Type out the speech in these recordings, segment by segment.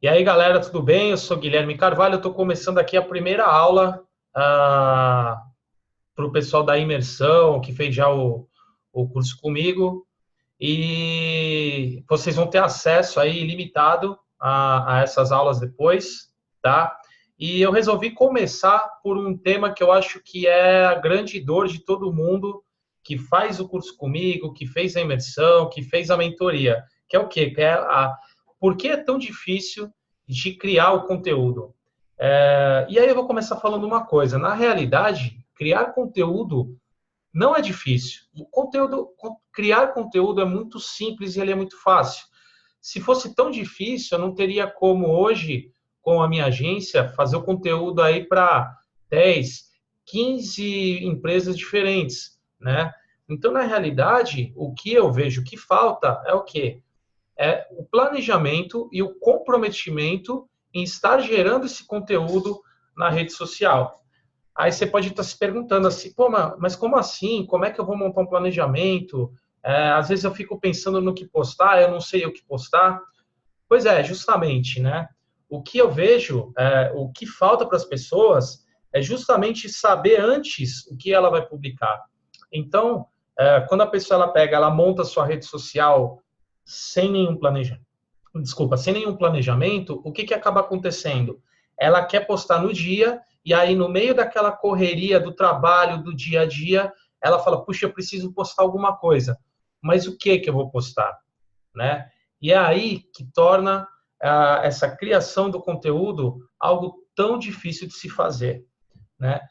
E aí, galera, tudo bem? Eu sou Guilherme Carvalho, eu estou começando aqui a primeira aula para o pessoal da imersão, que fez já o curso comigo, e vocês vão ter acesso aí ilimitado a essas aulas depois, tá? E eu resolvi começar por um tema que eu acho que é a grande dor de todo mundo que faz o curso comigo, que fez a imersão, que fez a mentoria, que é o quê? Que é por que é tão difícil de criar o conteúdo? E aí eu vou começar falando uma coisa. Na realidade, criar conteúdo não é difícil. Criar conteúdo é muito simples e ele é muito fácil. Se fosse tão difícil, eu não teria como hoje, com a minha agência, fazer o conteúdo aí para 10, 15 empresas diferentes, né? Então, na realidade, o que eu vejo que falta é o quê? É o planejamento e o comprometimento em estar gerando esse conteúdo na rede social. Aí você pode estar se perguntando assim, pô, mas como assim? Como é que eu vou montar um planejamento? Às vezes eu fico pensando no que postar, eu não sei o que postar. Pois é, justamente, né? O que eu vejo, o que falta para as pessoas é justamente saber antes o que ela vai publicar. Então, quando a pessoa ela monta a sua rede social sem nenhum planejamento, sem nenhum planejamento, o que acaba acontecendo? Ela quer postar no dia, e aí no meio daquela correria do trabalho, do dia a dia, ela fala, puxa, eu preciso postar alguma coisa. Mas o que eu vou postar? Né? E é aí que torna essa criação do conteúdo algo tão difícil de se fazer, né?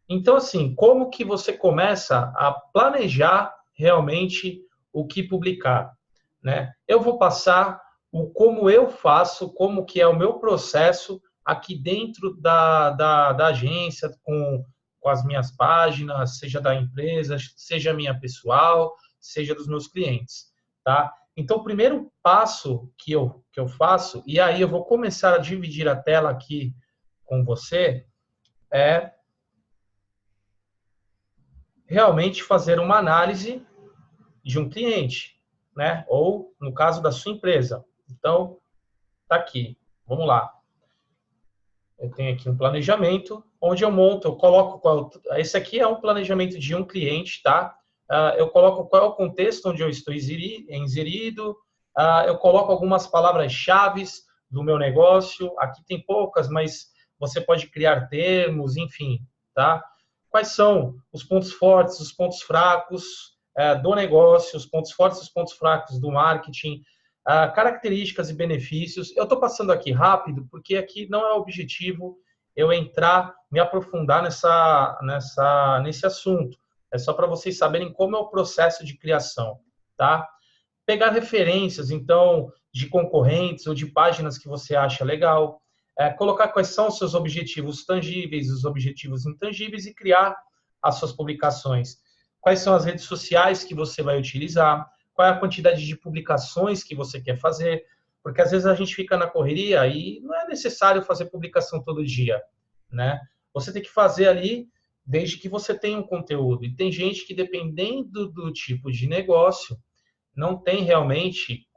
Então, assim, como que você começa a planejar realmente o que publicar, né? Eu vou passar o como eu faço, como que é o meu processo aqui dentro da agência, com as minhas páginas, seja da empresa, seja minha pessoal, seja dos meus clientes, tá? Então, o primeiro passo que eu faço, e aí eu vou começar a dividir a tela aqui com você, é realmente fazer uma análise de um cliente, né? Ou, no caso da sua empresa. Então, tá aqui. Vamos lá. Eu tenho aqui um planejamento, onde eu monto, eu coloco esse aqui é um planejamento de um cliente, tá? Eu coloco qual é o contexto onde eu estou inserido, eu coloco algumas palavras-chave do meu negócio, aqui tem poucas, mas você pode criar termos, enfim, tá? Quais são os pontos fortes, os pontos fracos do negócio, os pontos fortes e os pontos fracos do marketing, características e benefícios. Eu estou passando aqui rápido, porque aqui não é o objetivo eu entrar, me aprofundar nesse assunto. É só para vocês saberem como é o processo de criação, tá? Pegar referências, então, de concorrentes ou de páginas que você acha legal, colocar quais são os seus objetivos tangíveis, os objetivos intangíveis e criar as suas publicações. Quais são as redes sociais que você vai utilizar, qual é a quantidade de publicações que você quer fazer, porque às vezes a gente fica na correria e não é necessário fazer publicação todo dia, né? Você tem que fazer ali desde que você tenha um conteúdo. E tem gente que, dependendo do tipo de negócio, não tem realmente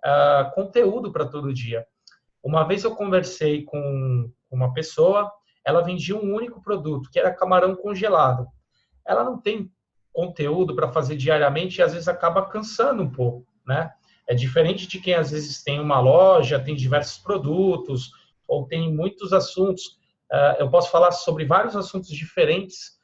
conteúdo para todo dia. Uma vez eu conversei com uma pessoa, ela vendia um único produto, que era camarão congelado. Ela não tem conteúdo para fazer diariamente e às vezes acaba cansando um pouco, né? É diferente de quem às vezes tem uma loja, tem diversos produtos ou tem muitos assuntos. Eu posso falar sobre vários assuntos diferentes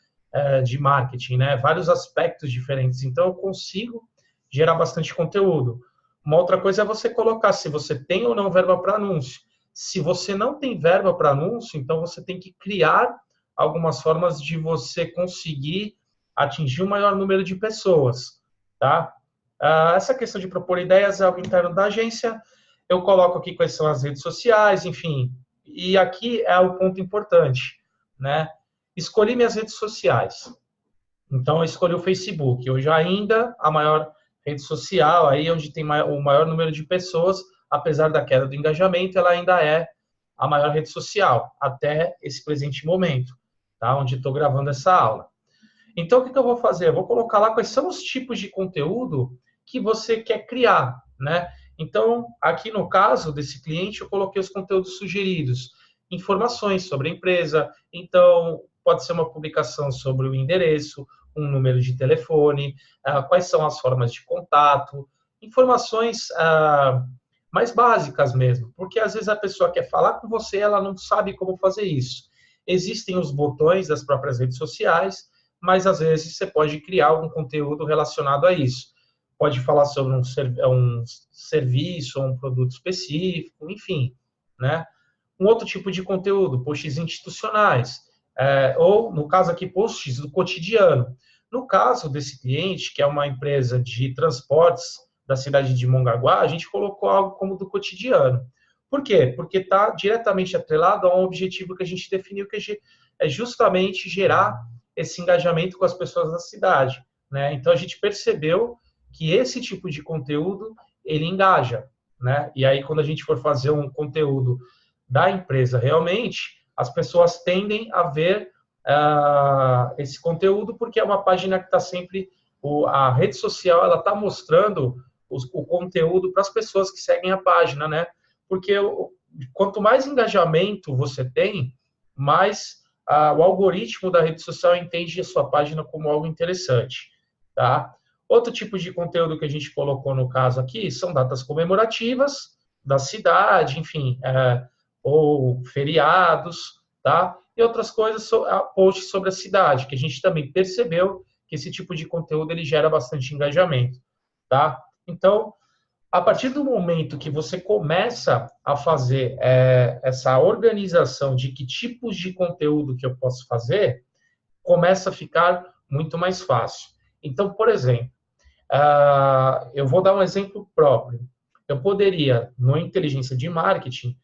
de marketing, né? Vários aspectos diferentes. Então eu consigo gerar bastante conteúdo. Uma outra coisa é você colocar se você tem ou não verba para anúncio. Se você não tem verba para anúncio, então você tem que criar algumas formas de você conseguir atingir o maior número de pessoas, tá? Essa questão de propor ideias é algo interno da agência. Eu coloco aqui quais são as redes sociais, enfim. E aqui é o ponto importante, né? Escolhi minhas redes sociais. Então, eu escolhi o Facebook. Hoje ainda a maior rede social, aí onde tem o maior número de pessoas, apesar da queda do engajamento, ela ainda é a maior rede social, até esse presente momento, tá? Onde estou gravando essa aula. Então, o que eu vou fazer? Eu vou colocar lá quais são os tipos de conteúdo que você quer criar, né? Então, aqui no caso desse cliente, eu coloquei os conteúdos sugeridos, informações sobre a empresa. Então, pode ser uma publicação sobre o endereço, um número de telefone, quais são as formas de contato, informações mais básicas mesmo, porque às vezes a pessoa quer falar com você, ela não sabe como fazer isso. Existem os botões das próprias redes sociais, mas às vezes você pode criar algum conteúdo relacionado a isso. Pode falar sobre um serviço ou um produto específico, enfim, né? Um outro tipo de conteúdo, posts institucionais, ou, no caso aqui, posts do cotidiano. No caso desse cliente, que é uma empresa de transportes da cidade de Mongaguá, a gente colocou algo como do cotidiano. Por quê? Porque está diretamente atrelado a um objetivo que a gente definiu, que é justamente gerar esse engajamento com as pessoas da cidade, né? Então, a gente percebeu que esse tipo de conteúdo, ele engaja, né? E aí, quando a gente for fazer um conteúdo da empresa realmente, as pessoas tendem a ver esse conteúdo, porque é uma página que está sempre, a rede social, ela está mostrando o conteúdo para as pessoas que seguem a página, né? Porque quanto mais engajamento você tem, mais o algoritmo da rede social entende a sua página como algo interessante, tá? Outro tipo de conteúdo que a gente colocou no caso aqui são datas comemorativas da cidade, enfim, ou feriados, tá? E outras coisas, posts sobre a cidade, que a gente também percebeu que esse tipo de conteúdo ele gera bastante engajamento, tá? Então, a partir do momento que você começa a fazer essa organização de que tipos de conteúdo que eu posso fazer, começa a ficar muito mais fácil. Então, por exemplo, eu vou dar um exemplo próprio. Eu poderia, no inteligência de marketing,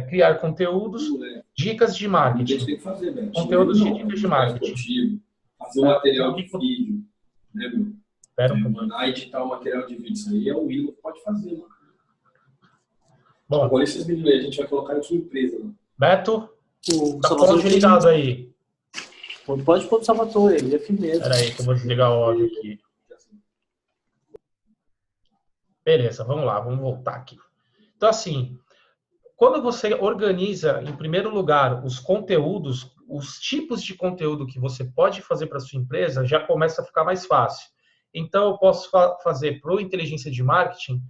criar conteúdos, dicas de marketing. Tem que fazer, né? Conteúdos de dicas de marketing. Fazer um material de vídeo, né, meu? Mandar editar um material de vídeo. Isso aí é o mínimo que pode fazer, mano. Bom, agora esses vídeos aí, a gente vai colocar em sua empresa, mano. Beto, tá com o áudio ligado aí. Pode pôr o Salvatore, ele é firmeza. Espera aí que eu vou desligar o áudio aqui. Beleza, vamos lá, vamos voltar aqui. Então, assim, quando você organiza, em primeiro lugar, os conteúdos, os tipos de conteúdo que você pode fazer para sua empresa, já começa a ficar mais fácil. Então, eu posso fazer para o inteligência de marketing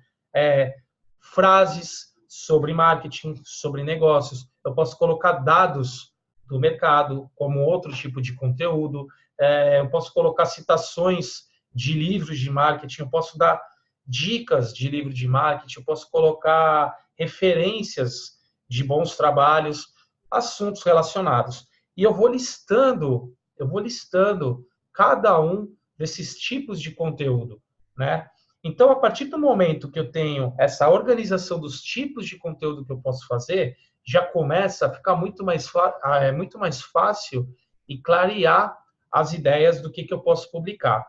frases sobre marketing, sobre negócios. Eu posso colocar dados do mercado como outro tipo de conteúdo. Eu posso colocar citações de livros de marketing. Eu posso dar dicas de livro de marketing. Eu posso colocar referências de bons trabalhos, assuntos relacionados. E eu vou listando cada um desses tipos de conteúdo, né? Então, a partir do momento que eu tenho essa organização dos tipos de conteúdo que eu posso fazer, já começa a ficar muito mais fácil e clarear as ideias do que eu posso publicar,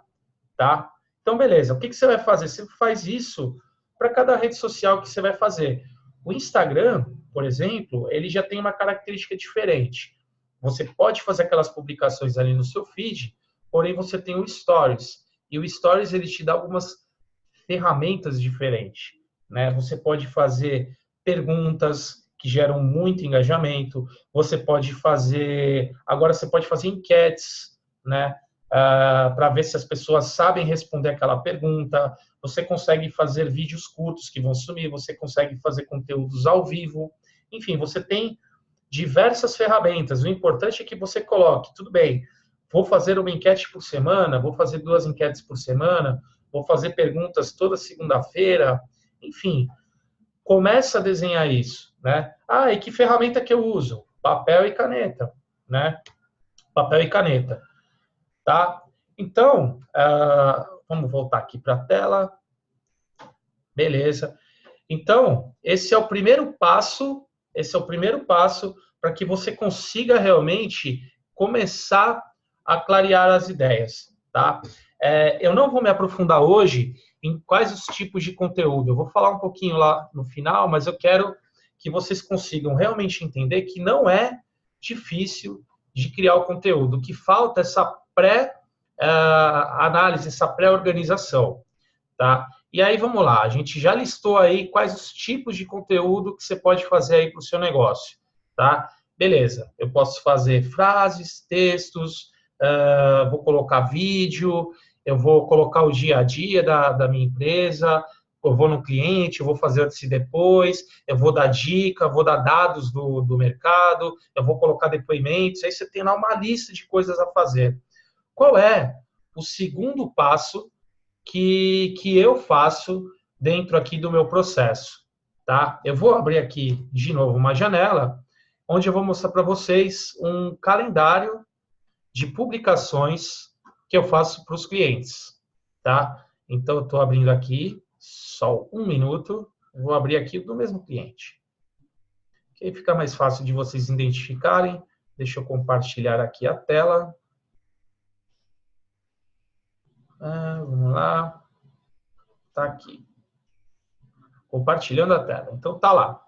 tá? Então, beleza. O que você vai fazer? Você faz isso para cada rede social que você vai fazer. O Instagram, por exemplo, ele já tem uma característica diferente. Você pode fazer aquelas publicações ali no seu feed, porém você tem o Stories. E o Stories, ele te dá algumas ferramentas diferentes, né? Você pode fazer perguntas que geram muito engajamento. Você pode fazer enquetes, né? Para ver se as pessoas sabem responder aquela pergunta. Você consegue fazer vídeos curtos que vão sumir. Você consegue fazer conteúdos ao vivo. Enfim, você tem diversas ferramentas. O importante é que você coloque, tudo bem, vou fazer uma enquete por semana, vou fazer 2 enquetes por semana, vou fazer perguntas toda segunda-feira, enfim, começa a desenhar isso, né? E que ferramenta que eu uso? Papel e caneta, né? Papel e caneta, tá? Então, vamos voltar aqui para a tela. Beleza. Então, esse é o primeiro passo para que você consiga realmente começar a clarear as ideias, tá? Eu não vou me aprofundar hoje em quais os tipos de conteúdo. Eu vou falar um pouquinho lá no final, mas eu quero que vocês consigam realmente entender que não é difícil de criar o conteúdo. O que falta é essa pré-análise, essa pré-organização, tá? E aí, vamos lá, a gente já listou aí quais os tipos de conteúdo que você pode fazer aí para o seu negócio, tá? Beleza, eu posso fazer frases, textos, vou colocar vídeo, eu vou colocar o dia a dia da minha empresa, eu vou no cliente, eu vou fazer antes e depois, eu vou dar dica, vou dar dados do mercado, eu vou colocar depoimentos, aí você tem lá uma lista de coisas a fazer. Qual é o segundo passo que eu faço dentro aqui do meu processo, tá? Eu vou abrir aqui de novo uma janela, onde eu vou mostrar para vocês um calendário de publicações que eu faço para os clientes, tá? Então, eu estou abrindo aqui, só um minuto, eu vou abrir aqui do mesmo cliente. Que aí fica mais fácil de vocês identificarem. Deixa eu compartilhar aqui a tela. Vamos lá. Tá aqui. Compartilhando a tela. Então, tá lá.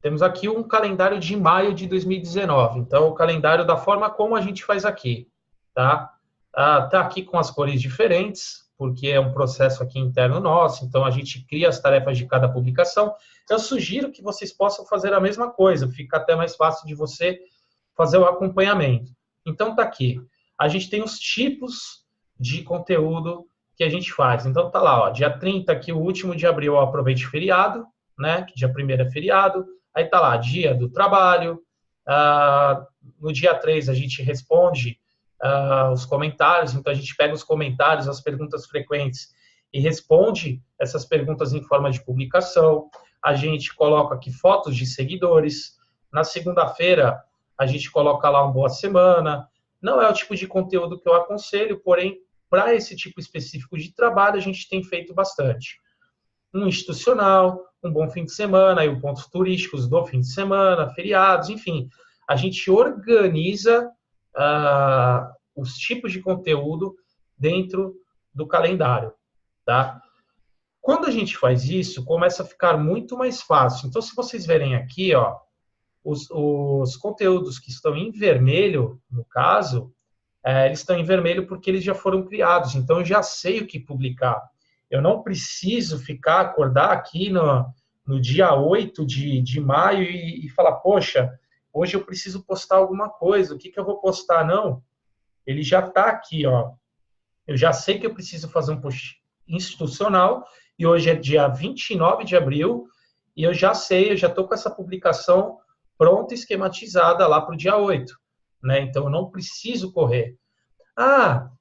Temos aqui um calendário de maio de 2019. Então, o calendário da forma como a gente faz aqui, tá? Tá aqui com as cores diferentes, porque é um processo aqui interno nosso. Então, a gente cria as tarefas de cada publicação. Eu sugiro que vocês possam fazer a mesma coisa. Fica até mais fácil de você fazer o acompanhamento. Então, tá aqui. A gente tem os tipos de conteúdo que a gente faz. Então, tá lá, ó, dia 30, aqui o último de abril, eu aproveite feriado, né? Que dia 1º é feriado. Aí tá lá, dia do trabalho. No dia 3, a gente responde os comentários. Então, a gente pega os comentários, as perguntas frequentes e responde essas perguntas em forma de publicação. A gente coloca aqui fotos de seguidores. Na segunda-feira, a gente coloca lá um boa semana. Não é o tipo de conteúdo que eu aconselho, porém, para esse tipo específico de trabalho, a gente tem feito bastante. Um institucional, um bom fim de semana, aí os pontos turísticos do fim de semana, feriados, enfim. A gente organiza os tipos de conteúdo dentro do calendário, tá? Quando a gente faz isso, começa a ficar muito mais fácil. Então, se vocês verem aqui, ó, os conteúdos que estão em vermelho, no caso, eles estão em vermelho porque eles já foram criados. Então, eu já sei o que publicar. Eu não preciso acordar aqui no dia 8 de maio e falar, poxa, hoje eu preciso postar alguma coisa, o que eu vou postar? Não, ele já está aqui, ó. Eu já sei que eu preciso fazer um post institucional, e hoje é dia 29 de abril, e eu já sei, eu já estou com essa publicação pronta, esquematizada lá para o dia 8, né? Então, eu não preciso correr.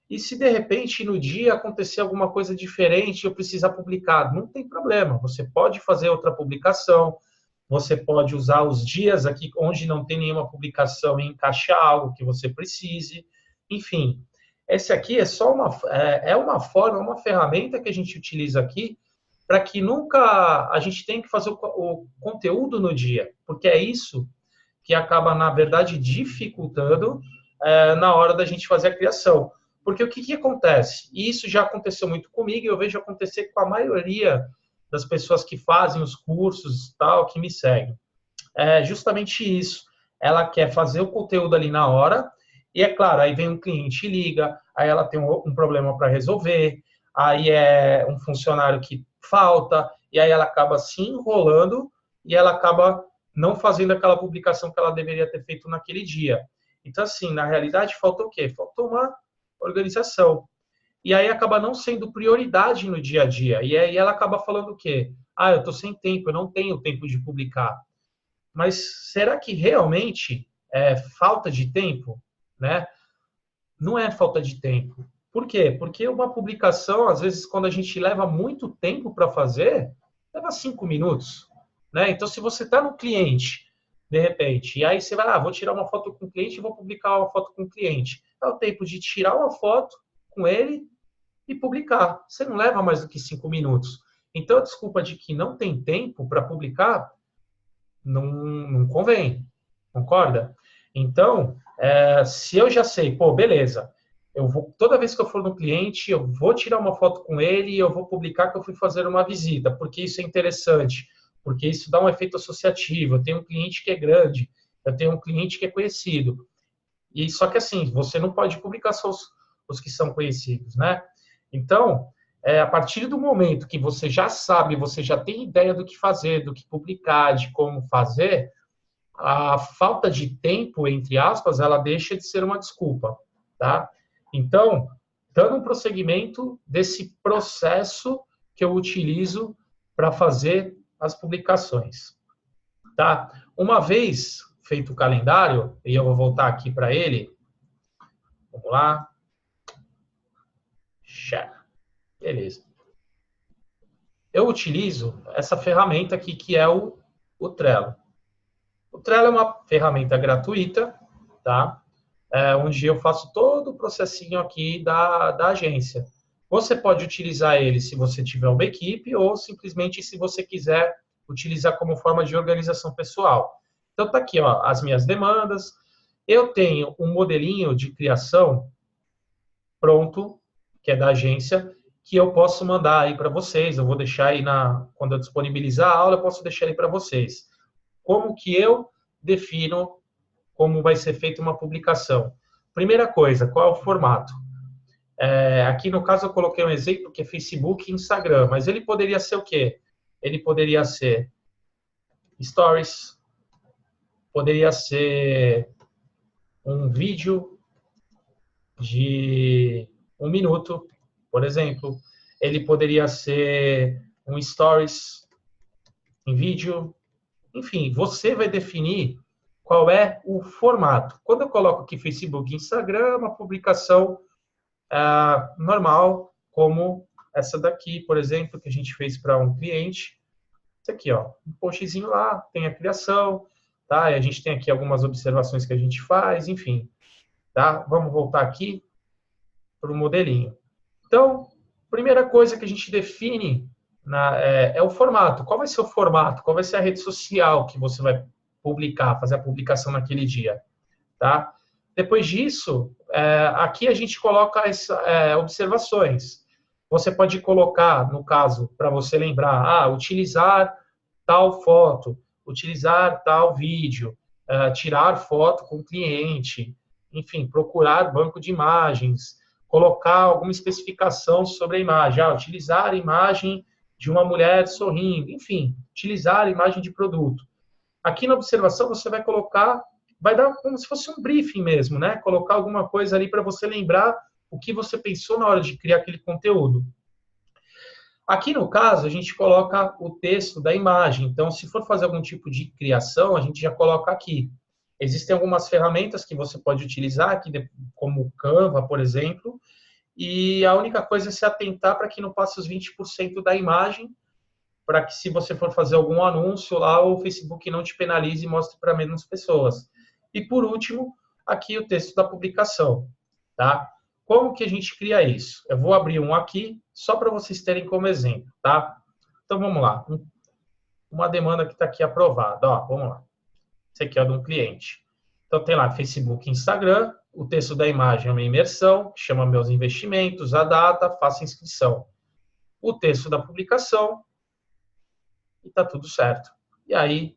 E se de repente no dia acontecer alguma coisa diferente, eu precisar publicar? Não tem problema, você pode fazer outra publicação, você pode usar os dias aqui onde não tem nenhuma publicação e encaixar algo que você precise, enfim. Esse aqui é só uma forma, uma ferramenta que a gente utiliza aqui para que nunca a gente tenha que fazer o conteúdo no dia, porque é isso que acaba, na verdade, dificultando na hora da gente fazer a criação. Porque o que acontece? E isso já aconteceu muito comigo e eu vejo acontecer com a maioria das pessoas que fazem os cursos tal, que me seguem. É justamente isso. Ela quer fazer o conteúdo ali na hora e, é claro, aí vem um cliente e liga, aí ela tem um problema para resolver, aí é um funcionário que falta, e aí ela acaba se enrolando e ela acaba não fazendo aquela publicação que ela deveria ter feito naquele dia. Então, assim, na realidade, faltou o quê? Faltou uma organização. E aí acaba não sendo prioridade no dia a dia. E aí ela acaba falando o quê? Eu estou sem tempo, eu não tenho tempo de publicar. Mas será que realmente é falta de tempo? Né? Não é falta de tempo. Por quê? Porque uma publicação, às vezes, quando a gente leva muito tempo para fazer, leva 5 minutos. Né? Então, se você está no cliente, de repente, e aí você vai vou tirar uma foto com o cliente e vou publicar uma foto com o cliente. É o tempo de tirar uma foto com ele e publicar. Você não leva mais do que 5 minutos. Então, a desculpa de que não tem tempo para publicar não convém. Concorda? Então, se eu já sei, beleza, toda vez que eu for no cliente, eu vou tirar uma foto com ele e eu vou publicar que eu fui fazer uma visita, porque isso é interessante, porque isso dá um efeito associativo. Eu tenho um cliente que é grande, eu tenho um cliente que é conhecido. E só que assim, você não pode publicar só os que são conhecidos, né? Então, a partir do momento que você já sabe, você já tem ideia do que fazer, do que publicar, de como fazer, a falta de tempo, entre aspas, ela deixa de ser uma desculpa, tá? Então, dando um prosseguimento desse processo que eu utilizo para fazer as publicações, tá? Uma vez feito o calendário, e eu vou voltar aqui para ele, vamos lá, share, beleza. Eu utilizo essa ferramenta aqui, que é o Trello. O Trello é uma ferramenta gratuita, tá? Onde eu faço todo o processinho aqui da agência. Você pode utilizar ele se você tiver uma equipe ou simplesmente se você quiser utilizar como forma de organização pessoal. Então, tá aqui, ó, as minhas demandas. Eu tenho um modelinho de criação pronto, que é da agência, que eu posso mandar aí para vocês. Eu vou deixar aí, quando eu disponibilizar a aula, eu posso deixar aí para vocês. Como que eu defino como vai ser feita uma publicação? Primeira coisa, qual é o formato? Aqui no caso eu coloquei um exemplo que é Facebook e Instagram, mas ele poderia ser o quê? Ele poderia ser stories, poderia ser um vídeo de 1 minuto, por exemplo. Ele poderia ser um stories em vídeo. Enfim, você vai definir qual é o formato. Quando eu coloco aqui Facebook e Instagram, uma publicação normal, como essa daqui, por exemplo, que a gente fez para um cliente. Isso aqui, ó, um postzinho lá, tem a criação, tá? E a gente tem aqui algumas observações que a gente faz, enfim. Tá? Vamos voltar aqui para o modelinho. Então, primeira coisa que a gente define é o formato. Qual vai ser o formato? Qual vai ser a rede social que você vai publicar, fazer a publicação naquele dia? Tá? Depois disso, aqui a gente coloca as observações. Você pode colocar, no caso, para você lembrar, utilizar tal foto, utilizar tal vídeo, tirar foto com o cliente, enfim, procurar banco de imagens, colocar alguma especificação sobre a imagem, utilizar a imagem de uma mulher sorrindo, enfim, utilizar a imagem de produto. Aqui na observação você vai colocar, vai dar como se fosse um briefing mesmo, né? Colocar alguma coisa ali para você lembrar o que você pensou na hora de criar aquele conteúdo. Aqui no caso, a gente coloca o texto da imagem. Então, se for fazer algum tipo de criação, a gente já coloca aqui. Existem algumas ferramentas que você pode utilizar, aqui, como o Canva, por exemplo, e a única coisa é se atentar para que não passe os 20% da imagem, para que se você for fazer algum anúncio lá, o Facebook não te penalize e mostre para menos pessoas. E por último, aqui o texto da publicação, tá? Como que a gente cria isso? Eu vou abrir um aqui, só para vocês terem como exemplo, tá? Então, vamos lá. Uma demanda que está aqui aprovada, ó, vamos lá. Esse aqui é de um cliente. Então, tem lá Facebook e Instagram, o texto da imagem é uma imersão, chama meus investimentos, a data, faça inscrição. O texto da publicação, e está tudo certo. E aí,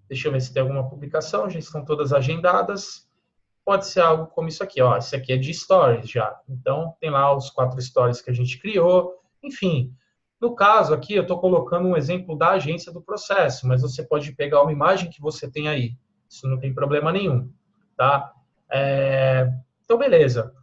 deixa eu ver se tem alguma publicação, já estão todas agendadas. Pode ser algo como isso aqui, ó. Esse aqui é de stories já. Então, tem lá os 4 stories que a gente criou. Enfim, no caso aqui, eu estou colocando um exemplo da agência do processo, mas você pode pegar uma imagem que você tem aí. Isso não tem problema nenhum, tá? Então, beleza.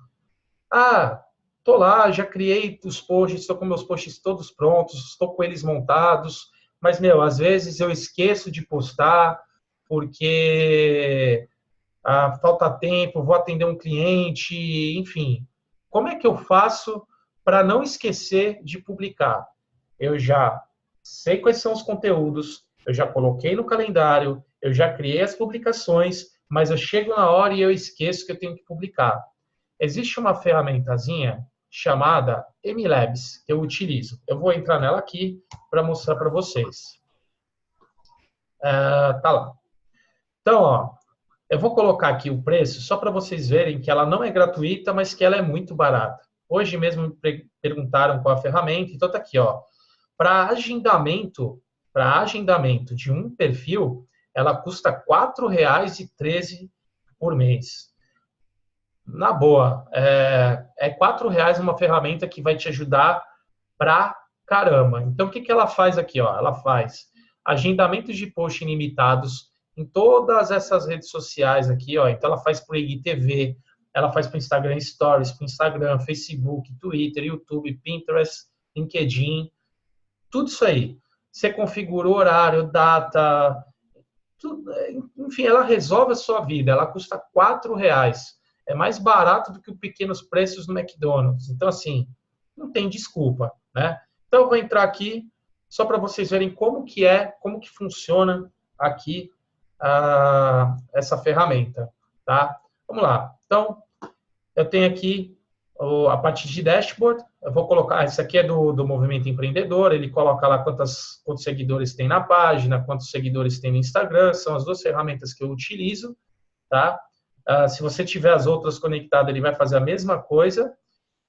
Tô lá, já criei os posts, estou com meus posts todos prontos, estou com eles montados, mas, às vezes eu esqueço de postar porque falta tempo, vou atender um cliente, enfim. Como é que eu faço para não esquecer de publicar? Eu já sei quais são os conteúdos, eu já coloquei no calendário, eu já criei as publicações, mas eu chego na hora e eu esqueço que eu tenho que publicar. Existe uma ferramentazinha chamada MLabs, que eu utilizo. Eu vou entrar nela aqui para mostrar para vocês. Tá lá. Então, ó, eu vou colocar aqui o preço só para vocês verem que ela não é gratuita, mas que ela é muito barata. Hoje mesmo me perguntaram qual a ferramenta, então tá aqui, ó. Para agendamento de um perfil, ela custa R$ 4,13 por mês. Na boa, R$ 4 uma ferramenta que vai te ajudar pra caramba. Então, o que ela faz aqui? Ó? Ela faz agendamentos de post ilimitados em todas essas redes sociais aqui. Ó. Então, ela faz para o IGTV, ela faz para o Instagram Stories, para o Instagram, Facebook, Twitter, YouTube, Pinterest, LinkedIn, tudo isso aí. Você configura o horário, data, tudo, enfim, ela resolve a sua vida. Ela custa R$4. É mais barato do que os pequenos preços no McDonald's. Então, assim, não tem desculpa, né? Então, eu vou entrar aqui só para vocês verem como que funciona aqui essa ferramenta, tá? Vamos lá. Então, eu tenho aqui a parte de dashboard. Eu vou colocar, esse aqui é do Movimento Empreendedor, ele coloca lá quantos seguidores tem na página, quantos seguidores tem no Instagram, são as duas ferramentas que eu utilizo, tá? Se você tiver as outras conectadas, ele vai fazer a mesma coisa.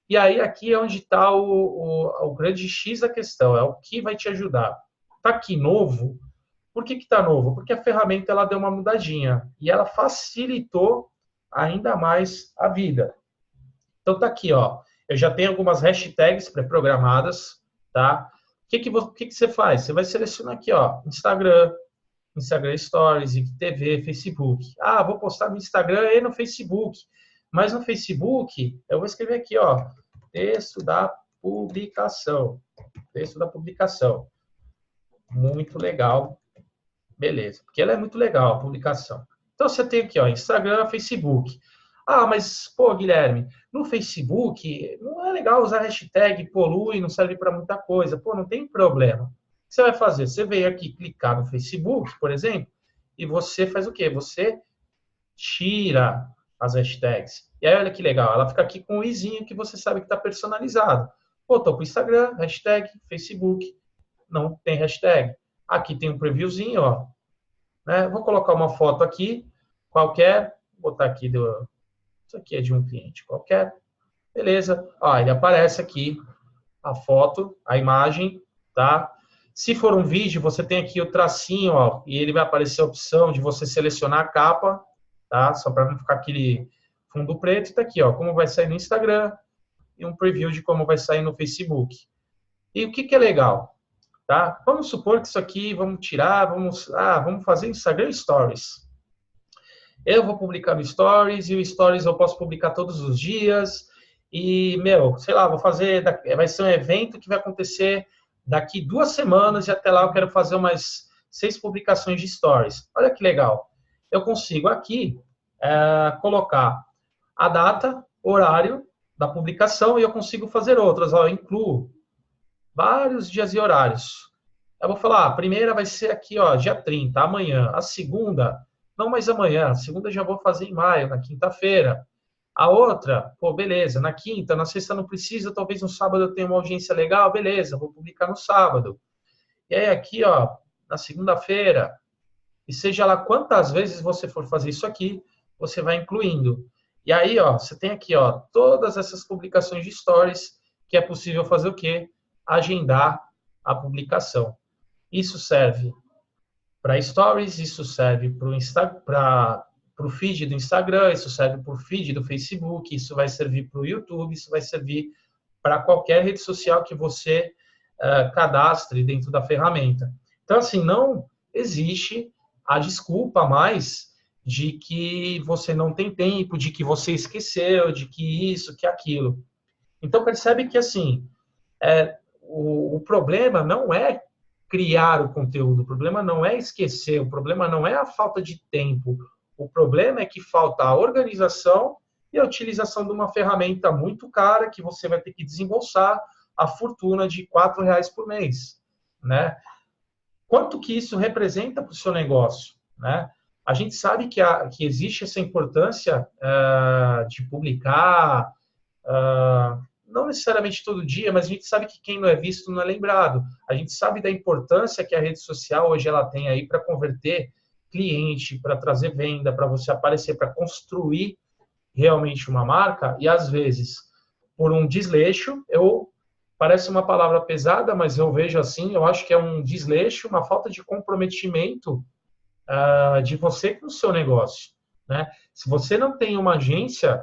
E aí, aqui é onde está o grande X da questão, é o que vai te ajudar. Está aqui novo. Por que está novo? Porque a ferramenta ela deu uma mudadinha e ela facilitou ainda mais a vida. Então, está aqui, ó. Eu já tenho algumas hashtags pré-programadas, tá? O que você faz? Você vai selecionar aqui, ó, Instagram Stories, IGTV, Facebook. Vou postar no Instagram e no Facebook. Mas no Facebook, eu vou escrever aqui, ó, texto da publicação. Texto da publicação. Muito legal. Beleza. Porque ela é muito legal, a publicação. Então, você tem aqui, ó, Instagram, Facebook. Mas, pô, Guilherme, no Facebook não é legal usar hashtag, polui, não serve para muita coisa. Pô, não tem problema. O que você vai fazer? Você veio aqui clicar no Facebook, por exemplo, e você faz o quê? Você tira as hashtags. E aí, olha que legal, ela fica aqui com o izinho que você sabe que está personalizado. Pô, tô para o Instagram, hashtag, Facebook, não tem hashtag. Aqui tem um previewzinho, ó. Né? Vou colocar uma foto aqui, qualquer, vou botar aqui, isso aqui é de um cliente qualquer. Beleza. Ó, ele aparece aqui a foto, a imagem, tá? Se for um vídeo, você tem aqui o tracinho, ó, e ele vai aparecer a opção de você selecionar a capa, tá? Só para não ficar aquele fundo preto. Tá aqui, ó, como vai sair no Instagram e um preview de como vai sair no Facebook. E o que é legal, tá? Vamos supor que isso aqui, vamos tirar, vamos fazer Instagram Stories. Eu vou publicar no Stories, e o Stories eu posso publicar todos os dias, e, sei lá, vai ser um evento que vai acontecer daqui 2 semanas, e até lá eu quero fazer umas 6 publicações de Stories. Olha que legal. Eu consigo aqui colocar a data, horário da publicação, e eu consigo fazer outras. Ó, eu incluo vários dias e horários. Eu vou falar, a primeira vai ser aqui, ó, dia 30, amanhã. A segunda, não mais amanhã. A segunda já vou fazer em maio, na quinta-feira. A outra, pô, beleza, na quinta, na sexta não precisa, talvez no sábado eu tenha uma audiência legal, beleza, vou publicar no sábado. E aí aqui, ó, na segunda-feira, e seja lá quantas vezes você for fazer isso aqui, você vai incluindo. E aí, ó, você tem aqui, ó, todas essas publicações de stories, que é possível fazer o quê? Agendar a publicação. Isso serve para stories, isso serve para o feed do Instagram, isso serve para o feed do Facebook, isso vai servir para o YouTube, isso vai servir para qualquer rede social que você cadastre dentro da ferramenta. Então, assim, não existe a desculpa mais de que você não tem tempo, de que você esqueceu, de que isso, que aquilo. Então, percebe que, assim, o problema não é criar o conteúdo, o problema não é esquecer, o problema não é a falta de tempo, o problema é que falta a organização e a utilização de uma ferramenta muito cara que você vai ter que desembolsar a fortuna de R$4 por mês, né? Quanto que isso representa para o seu negócio, né? A gente sabe que existe essa importância de publicar, não necessariamente todo dia, mas a gente sabe que quem não é visto não é lembrado. A gente sabe da importância que a rede social hoje ela tem aí para converter cliente, para trazer venda, para você aparecer, para construir realmente uma marca, e às vezes, por um desleixo, parece uma palavra pesada, mas eu vejo assim, eu acho que é um desleixo, uma falta de comprometimento de você com o seu negócio, né? Se você não tem uma agência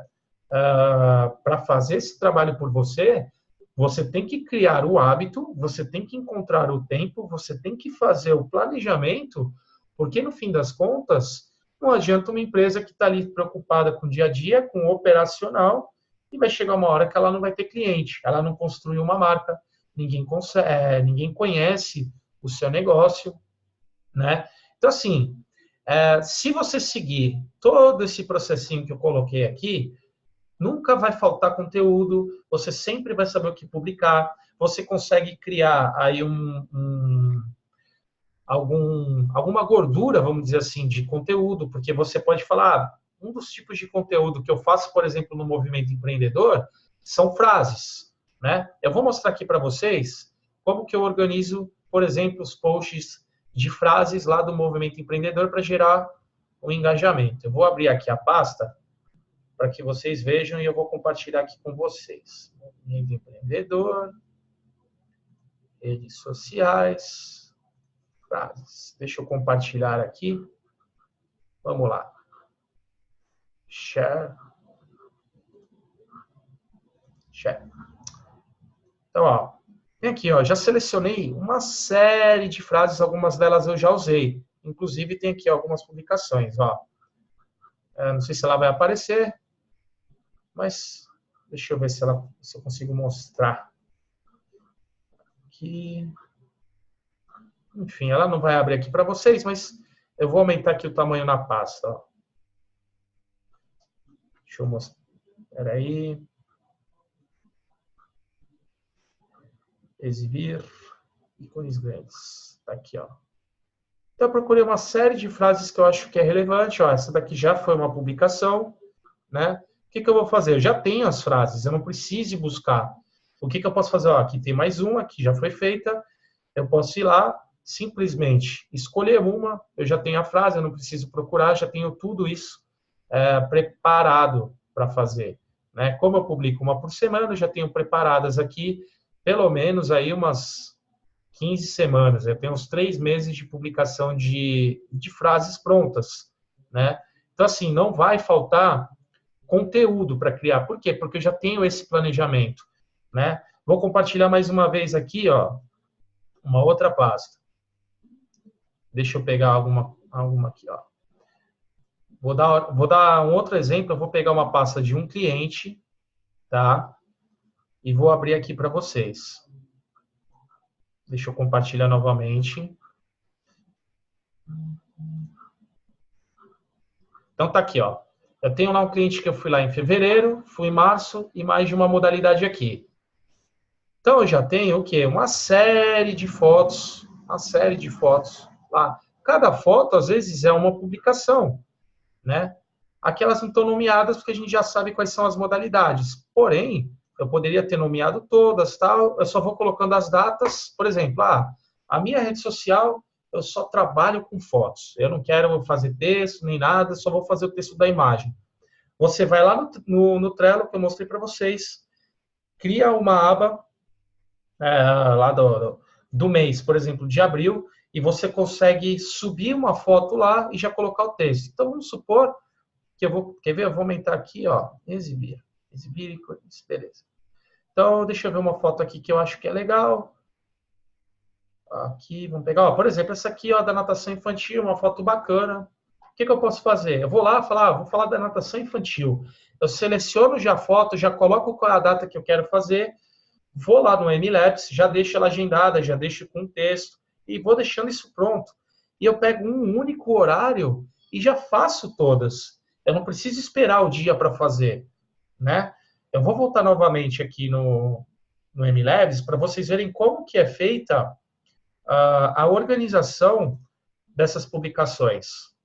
para fazer esse trabalho por você, você tem que criar o hábito, você tem que encontrar o tempo, você tem que fazer o planejamento, porque no fim das contas, não adianta uma empresa que está ali preocupada com o dia a dia, com o operacional, e vai chegar uma hora que ela não vai ter cliente, ela não construiu uma marca, ninguém conhece o seu negócio, né? Então, assim, se você seguir todo esse processinho que eu coloquei aqui, nunca vai faltar conteúdo, você sempre vai saber o que publicar, você consegue criar aí alguma gordura, vamos dizer assim, de conteúdo, porque você pode falar, um dos tipos de conteúdo que eu faço, por exemplo, no Movimento Empreendedor, são frases, né? Eu vou mostrar aqui para vocês como que eu organizo, por exemplo, os posts de frases lá do Movimento Empreendedor para gerar um engajamento. Eu vou abrir aqui a pasta para que vocês vejam e eu vou compartilhar aqui com vocês. Movimento Empreendedor, redes sociais, frases. Deixa eu compartilhar aqui. Vamos lá. Share. Então, ó, tem aqui, ó, já selecionei uma série de frases, algumas delas eu já usei. Inclusive, tem aqui algumas publicações, ó. Não sei se ela vai aparecer, mas deixa eu ver se eu consigo mostrar. Aqui. Enfim, ela não vai abrir aqui para vocês, mas eu vou aumentar aqui o tamanho na pasta, ó. Deixa eu mostrar. Espera aí. Exibir ícones grandes. Tá aqui, ó. Então, eu procurei uma série de frases que eu acho que é relevante. Ó, essa daqui já foi uma publicação, né? O que eu vou fazer? Eu já tenho as frases, eu não preciso buscar. O que eu posso fazer? Ó, aqui tem mais uma, que já foi feita. Eu posso ir lá, simplesmente escolher uma. Eu já tenho a frase, eu não preciso procurar, já tenho tudo isso preparado para fazer, né? Como eu publico uma por semana, eu já tenho preparadas aqui pelo menos aí umas 15 semanas. Eu tenho uns 3 meses de publicação de frases prontas, né? Então, assim, não vai faltar conteúdo para criar. Por quê? Porque eu já tenho esse planejamento, né? Vou compartilhar mais uma vez aqui, ó, uma outra pasta. Deixa eu pegar alguma aqui, ó. Vou dar um outro exemplo. Eu vou pegar uma pasta de um cliente, tá? E vou abrir aqui para vocês. Deixa eu compartilhar novamente. Então tá aqui, ó. Eu tenho lá um cliente que eu fui lá em fevereiro, fui em março e mais de uma modalidade aqui. Então eu já tenho o quê? Uma série de fotos lá. Cada foto às vezes é uma publicação, né? Aquelas não estão nomeadas porque a gente já sabe quais são as modalidades. Porém, eu poderia ter nomeado todas, tal. Eu só vou colocando as datas. Por exemplo, a minha rede social, eu só trabalho com fotos. Eu não quero fazer texto nem nada, só vou fazer o texto da imagem. Você vai lá no Trello, que eu mostrei para vocês, cria uma aba lá do mês, por exemplo, de abril, e você consegue subir uma foto lá e já colocar o texto. Então, vamos supor que quer ver? Eu vou aumentar aqui, ó, exibir ícones, beleza. Então, deixa eu ver uma foto aqui que eu acho que é legal. Aqui, vamos pegar, ó, por exemplo, essa aqui, ó, da natação infantil, uma foto bacana. O que eu posso fazer? Eu vou lá falar, vou falar da natação infantil. Eu seleciono já a foto, já coloco qual é a data que eu quero fazer, vou lá no MLabs, já deixo ela agendada, já deixo com texto e vou deixando isso pronto. E eu pego um único horário e já faço todas. Eu não preciso esperar o dia para fazer, né? Eu vou voltar novamente aqui no MLabs para vocês verem como que é feita a organização dessas publicações,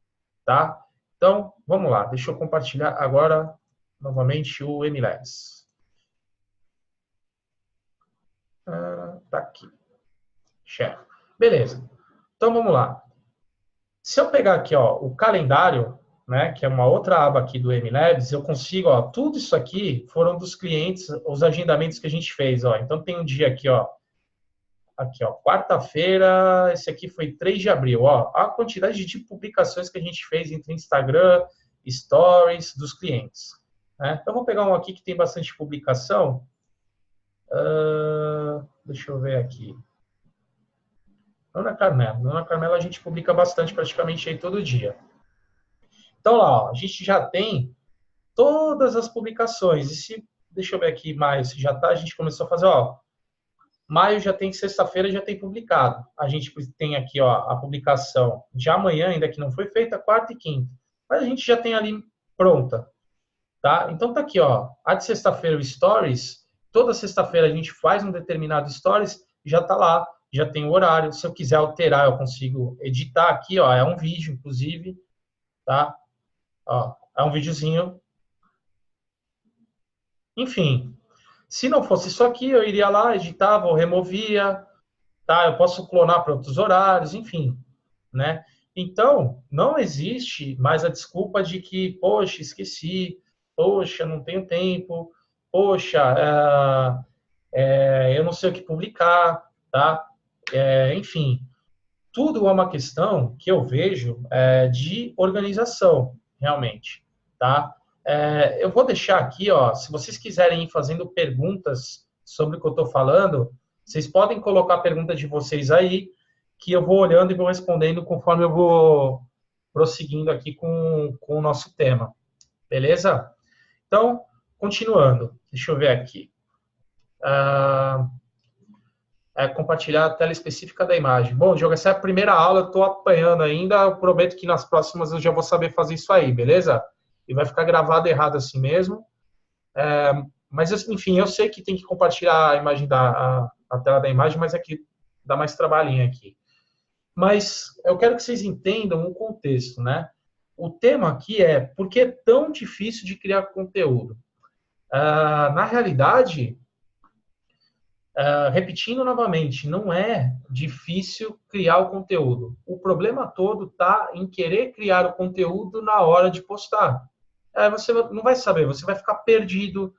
tá? Então, vamos lá. Deixa eu compartilhar agora novamente o MLabs. Tá aqui. Share. Beleza. Então, vamos lá. Se eu pegar aqui, ó, o calendário, né, que é uma outra aba aqui do MLabs, eu consigo, ó, tudo isso aqui foram dos clientes, os agendamentos que a gente fez, ó. Então, tem um dia aqui, ó, quarta-feira, esse aqui foi 3 de abril, ó, a quantidade de publicações que a gente fez entre Instagram, Stories dos clientes, né? Então, vou pegar um aqui que tem bastante publicação, Deixa eu ver aqui. Ana Carmela a gente publica bastante, praticamente aí todo dia. Então lá, ó, a gente já tem todas as publicações. E se, deixa eu ver aqui mais, já tá, a gente começou a fazer, ó, maio já tem, sexta-feira já tem publicado. A gente tem aqui, ó, a publicação de amanhã, ainda que não foi feita, quarta e quinta. Mas a gente já tem ali pronta, tá? Então tá aqui, ó, a de sexta-feira o Stories, toda sexta-feira a gente faz um determinado Stories, já tá lá, já tem o horário. Se eu quiser alterar, eu consigo editar aqui, ó, é um vídeo, inclusive, tá? Ó, é um videozinho. Enfim, se não fosse isso aqui, eu iria lá, editava ou removia, tá? Eu posso clonar para outros horários, enfim, né? Então, não existe mais a desculpa de que, poxa, esqueci, poxa, não tenho tempo, poxa, eu não sei o que publicar, tá? Enfim, tudo é uma questão que eu vejo de organização, realmente, tá? Eu vou deixar aqui, ó, se vocês quiserem ir fazendo perguntas sobre o que eu estou falando, vocês podem colocar a pergunta de vocês aí, que eu vou olhando e vou respondendo conforme eu vou prosseguindo aqui com o nosso tema. Beleza? Então, continuando. Deixa eu ver aqui. Compartilhar a tela específica da imagem. Bom, Diogo, essa é a primeira aula, eu estou apanhando ainda, eu prometo que nas próximas eu já vou saber fazer isso aí, beleza? E vai ficar gravado errado assim mesmo. Mas, enfim, eu sei que tem que compartilhar a imagem a tela da imagem, mas é que dá mais trabalhinho aqui. Mas eu quero que vocês entendam o contexto, né? O tema aqui é por que é tão difícil de criar conteúdo? Na realidade, repetindo novamente, não é difícil criar o conteúdo. O problema todo está em querer criar o conteúdo na hora de postar. Você não vai saber, você vai ficar perdido.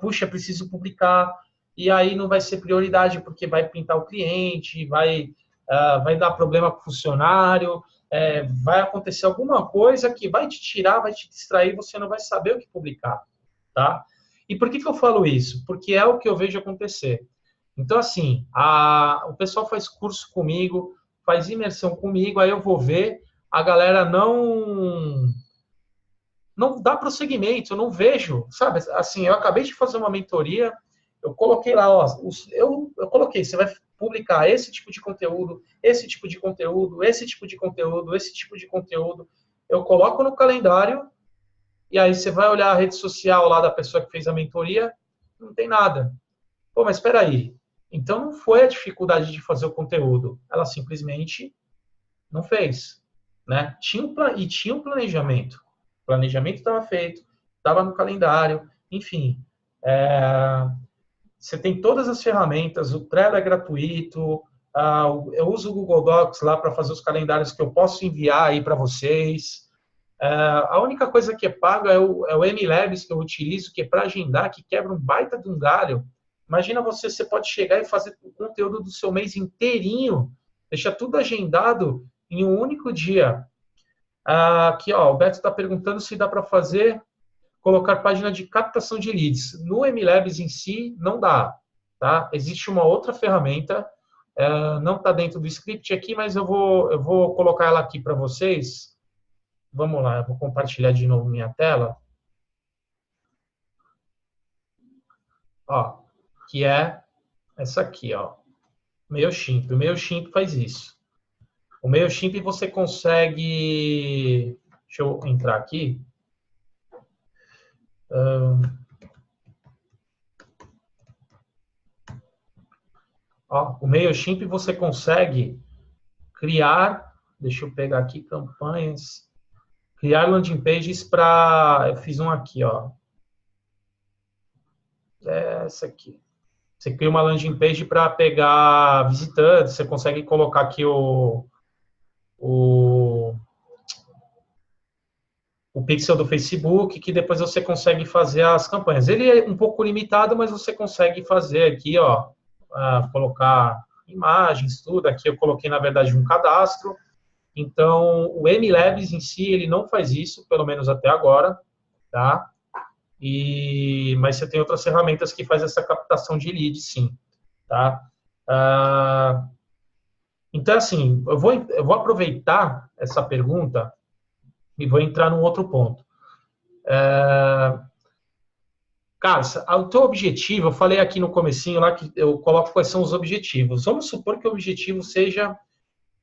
Puxa, preciso publicar. E aí não vai ser prioridade porque vai pintar o cliente, vai dar problema para o funcionário, vai acontecer alguma coisa que vai te tirar, vai te distrair, você não vai saber o que publicar, tá? E por que eu falo isso? Porque é o que eu vejo acontecer. Então, assim, o pessoal faz curso comigo, faz imersão comigo, aí eu vou ver, a galera não dá prosseguimento, eu não vejo, sabe? Assim, eu acabei de fazer uma mentoria, eu coloquei lá, ó, eu coloquei, você vai publicar esse tipo de conteúdo, esse tipo de conteúdo, esse tipo de conteúdo, esse tipo de conteúdo, eu coloco no calendário, e aí você vai olhar a rede social lá da pessoa que fez a mentoria, não tem nada. Pô, mas espera aí. Então não foi a dificuldade de fazer o conteúdo, ela simplesmente não fez, né? Tinha um planejamento. O planejamento estava feito, estava no calendário, enfim. Você tem todas as ferramentas, o Trello é gratuito, eu uso o Google Docs lá para fazer os calendários que eu posso enviar aí para vocês. A única coisa que é paga é o MLabs que eu utilizo, que é para agendar, que quebra um baita de um galho. Imagina você pode chegar e fazer o conteúdo do seu mês inteirinho, deixar tudo agendado em um único dia. Aqui, ó, o Beto está perguntando se dá para colocar página de captação de leads. No MLabs em si, não dá. Tá? Existe uma outra ferramenta, não está dentro do script aqui, mas eu vou colocar ela aqui para vocês. Vamos lá, eu vou compartilhar de novo minha tela. Ó, que é essa aqui, ó. MailChimp. O MailChimp faz isso. O MailChimp você consegue... Deixa eu entrar aqui. O MailChimp você consegue criar... Deixa eu pegar aqui campanhas. Criar landing pages para... Eu fiz um aqui, ó. Essa aqui. Você cria uma landing page para pegar visitantes, você consegue colocar aqui o pixel do Facebook, que depois você consegue fazer as campanhas. Ele é um pouco limitado, mas você consegue fazer aqui, ó, colocar imagens, tudo. Aqui eu coloquei, na verdade, um cadastro. Então, o MLabs em si, ele não faz isso, pelo menos até agora, tá? mas você tem outras ferramentas que fazem essa captação de lead, sim. Tá? Então, assim, eu vou aproveitar essa pergunta e vou entrar num outro ponto. Cara, o teu objetivo, eu falei aqui no comecinho lá que eu coloco quais são os objetivos. Vamos supor que o objetivo seja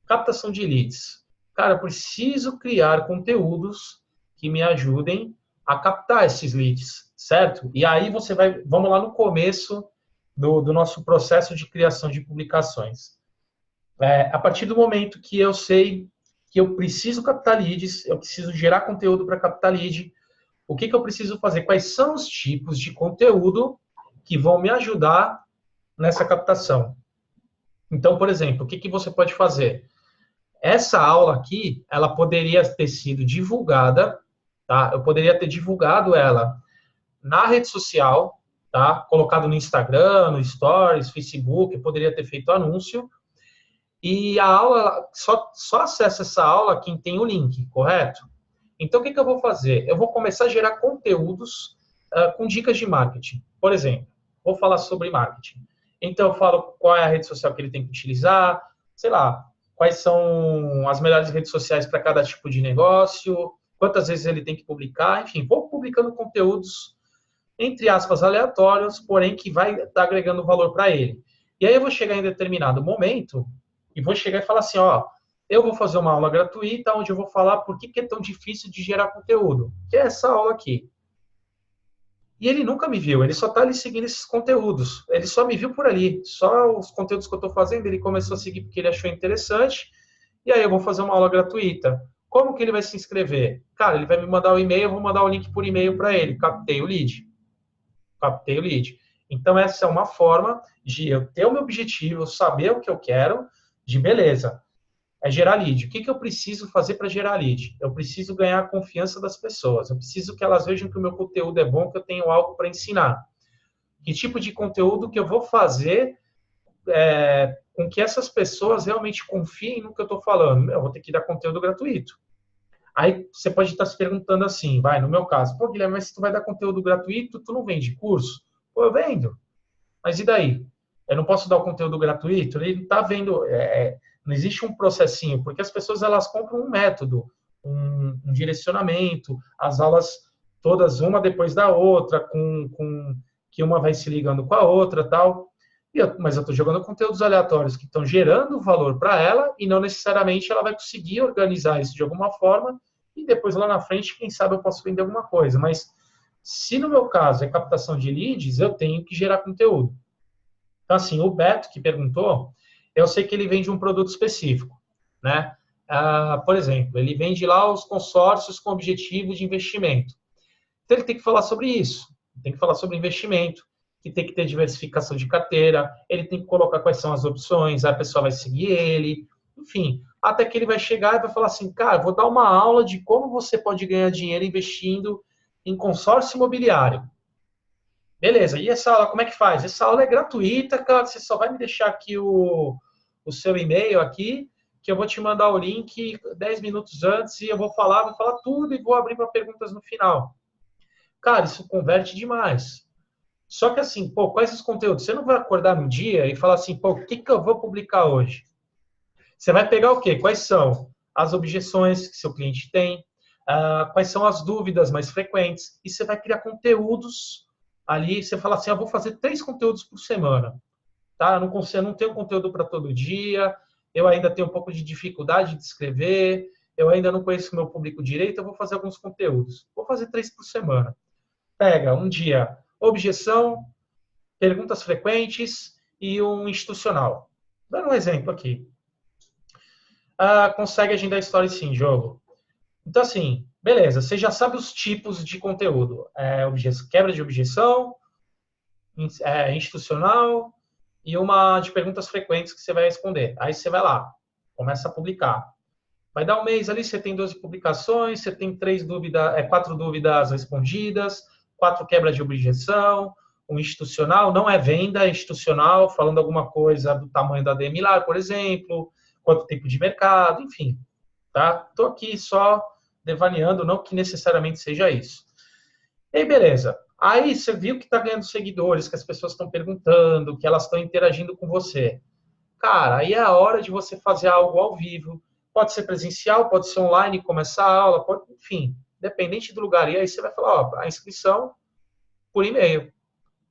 captação de leads. Cara, eu preciso criar conteúdos que me ajudem a captar esses leads, certo? E aí vamos lá no começo do nosso processo de criação de publicações. A partir do momento que eu sei que eu preciso captar leads, eu preciso gerar conteúdo para captar lead, o que eu preciso fazer? Quais são os tipos de conteúdo que vão me ajudar nessa captação? Então, por exemplo, o que você pode fazer? Essa aula aqui, ela poderia ter sido divulgada, tá? Eu poderia ter divulgado ela na rede social, tá? Colocado no Instagram, no Stories, Facebook, eu poderia ter feito anúncio. E a aula, só acessa essa aula quem tem o link, correto? Então, o que eu vou fazer? Eu vou começar a gerar conteúdos com dicas de marketing. Por exemplo, vou falar sobre marketing. Então, eu falo qual é a rede social que ele tem que utilizar, sei lá, quais são as melhores redes sociais para cada tipo de negócio, quantas vezes ele tem que publicar, enfim, vou publicando conteúdos, entre aspas, aleatórios, porém que vai estar agregando valor para ele. E aí eu vou chegar em determinado momento e vou chegar e falar assim, ó, eu vou fazer uma aula gratuita onde eu vou falar por que é tão difícil de gerar conteúdo, que é essa aula aqui. E ele nunca me viu, ele só está ali seguindo esses conteúdos. Ele só me viu por ali. Só os conteúdos que eu estou fazendo, ele começou a seguir porque ele achou interessante. E aí eu vou fazer uma aula gratuita. Como que ele vai se inscrever? Cara, ele vai me mandar o e-mail, eu vou mandar o link por e-mail para ele. Captei o lead. Captei o lead. Então, essa é uma forma de eu ter o meu objetivo, saber o que eu quero, de beleza. É gerar lead. O que eu preciso fazer para gerar lead? Eu preciso ganhar a confiança das pessoas. Eu preciso que elas vejam que o meu conteúdo é bom, que eu tenho algo para ensinar. Que tipo de conteúdo que eu vou fazer com que essas pessoas realmente confiem no que eu estou falando? Eu vou ter que dar conteúdo gratuito. Aí você pode estar se perguntando assim, no meu caso, pô, Guilherme, mas se tu vai dar conteúdo gratuito, tu não vende curso? Pô, eu vendo. Mas e daí? Eu não posso dar o conteúdo gratuito? Ele não está vendo... não existe um processinho, porque as pessoas elas compram um método, um direcionamento, as aulas todas uma depois da outra, que uma vai se ligando com a outra, tal. Mas eu estou jogando conteúdos aleatórios que estão gerando valor para ela e não necessariamente ela vai conseguir organizar isso de alguma forma e depois lá na frente, quem sabe eu posso vender alguma coisa. Mas se no meu caso é captação de leads, eu tenho que gerar conteúdo. Então, assim, o Beto que perguntou, eu sei que ele vende um produto específico, né? Por exemplo, ele vende lá os consórcios com objetivo de investimento. Então, ele tem que falar sobre isso, tem que falar sobre investimento, que tem que ter diversificação de carteira, ele tem que colocar quais são as opções, a pessoa vai seguir ele, enfim, até que ele vai chegar e vai falar assim, cara, vou dar uma aula de como você pode ganhar dinheiro investindo em consórcio imobiliário. Beleza, e essa aula como é que faz? Essa aula é gratuita, cara, você só vai me deixar aqui o seu e-mail aqui, que eu vou te mandar o link 10 minutos antes e eu vou falar tudo e vou abrir para perguntas no final. Cara, isso converte demais. Só que assim, pô, quais esses conteúdos? Você não vai acordar no dia e falar assim, pô, o que eu vou publicar hoje? Você vai pegar o quê? Quais são as objeções que seu cliente tem, quais são as dúvidas mais frequentes, e você vai criar conteúdos ali, você fala assim, eu vou fazer 3 conteúdos por semana, tá? Eu não tenho conteúdo para todo dia, eu ainda tenho um pouco de dificuldade de escrever, eu ainda não conheço o meu público direito, eu vou fazer alguns conteúdos. Vou fazer 3 por semana. Pega um dia objeção, perguntas frequentes e um institucional. Dando um exemplo aqui. Consegue agendar stories sim, jogo. Então, assim, beleza, você já sabe os tipos de conteúdo. Quebra de objeção, institucional e uma de perguntas frequentes que você vai responder. Aí você vai lá, começa a publicar. Vai dar um mês ali, você tem 12 publicações, você tem 4 dúvidas respondidas, 4 quebras de objeção, um institucional, não é venda, é institucional, falando alguma coisa do tamanho da DMLAR, por exemplo, quanto tempo de mercado, enfim. Tá? Estou aqui só devaneando, não que necessariamente seja isso. E aí, beleza. Aí você viu que está ganhando seguidores, que as pessoas estão perguntando, que elas estão interagindo com você. Cara, aí é a hora de você fazer algo ao vivo. Pode ser presencial, pode ser online, começar a aula, pode, enfim, dependente do lugar. E aí você vai falar, ó, a inscrição por e-mail.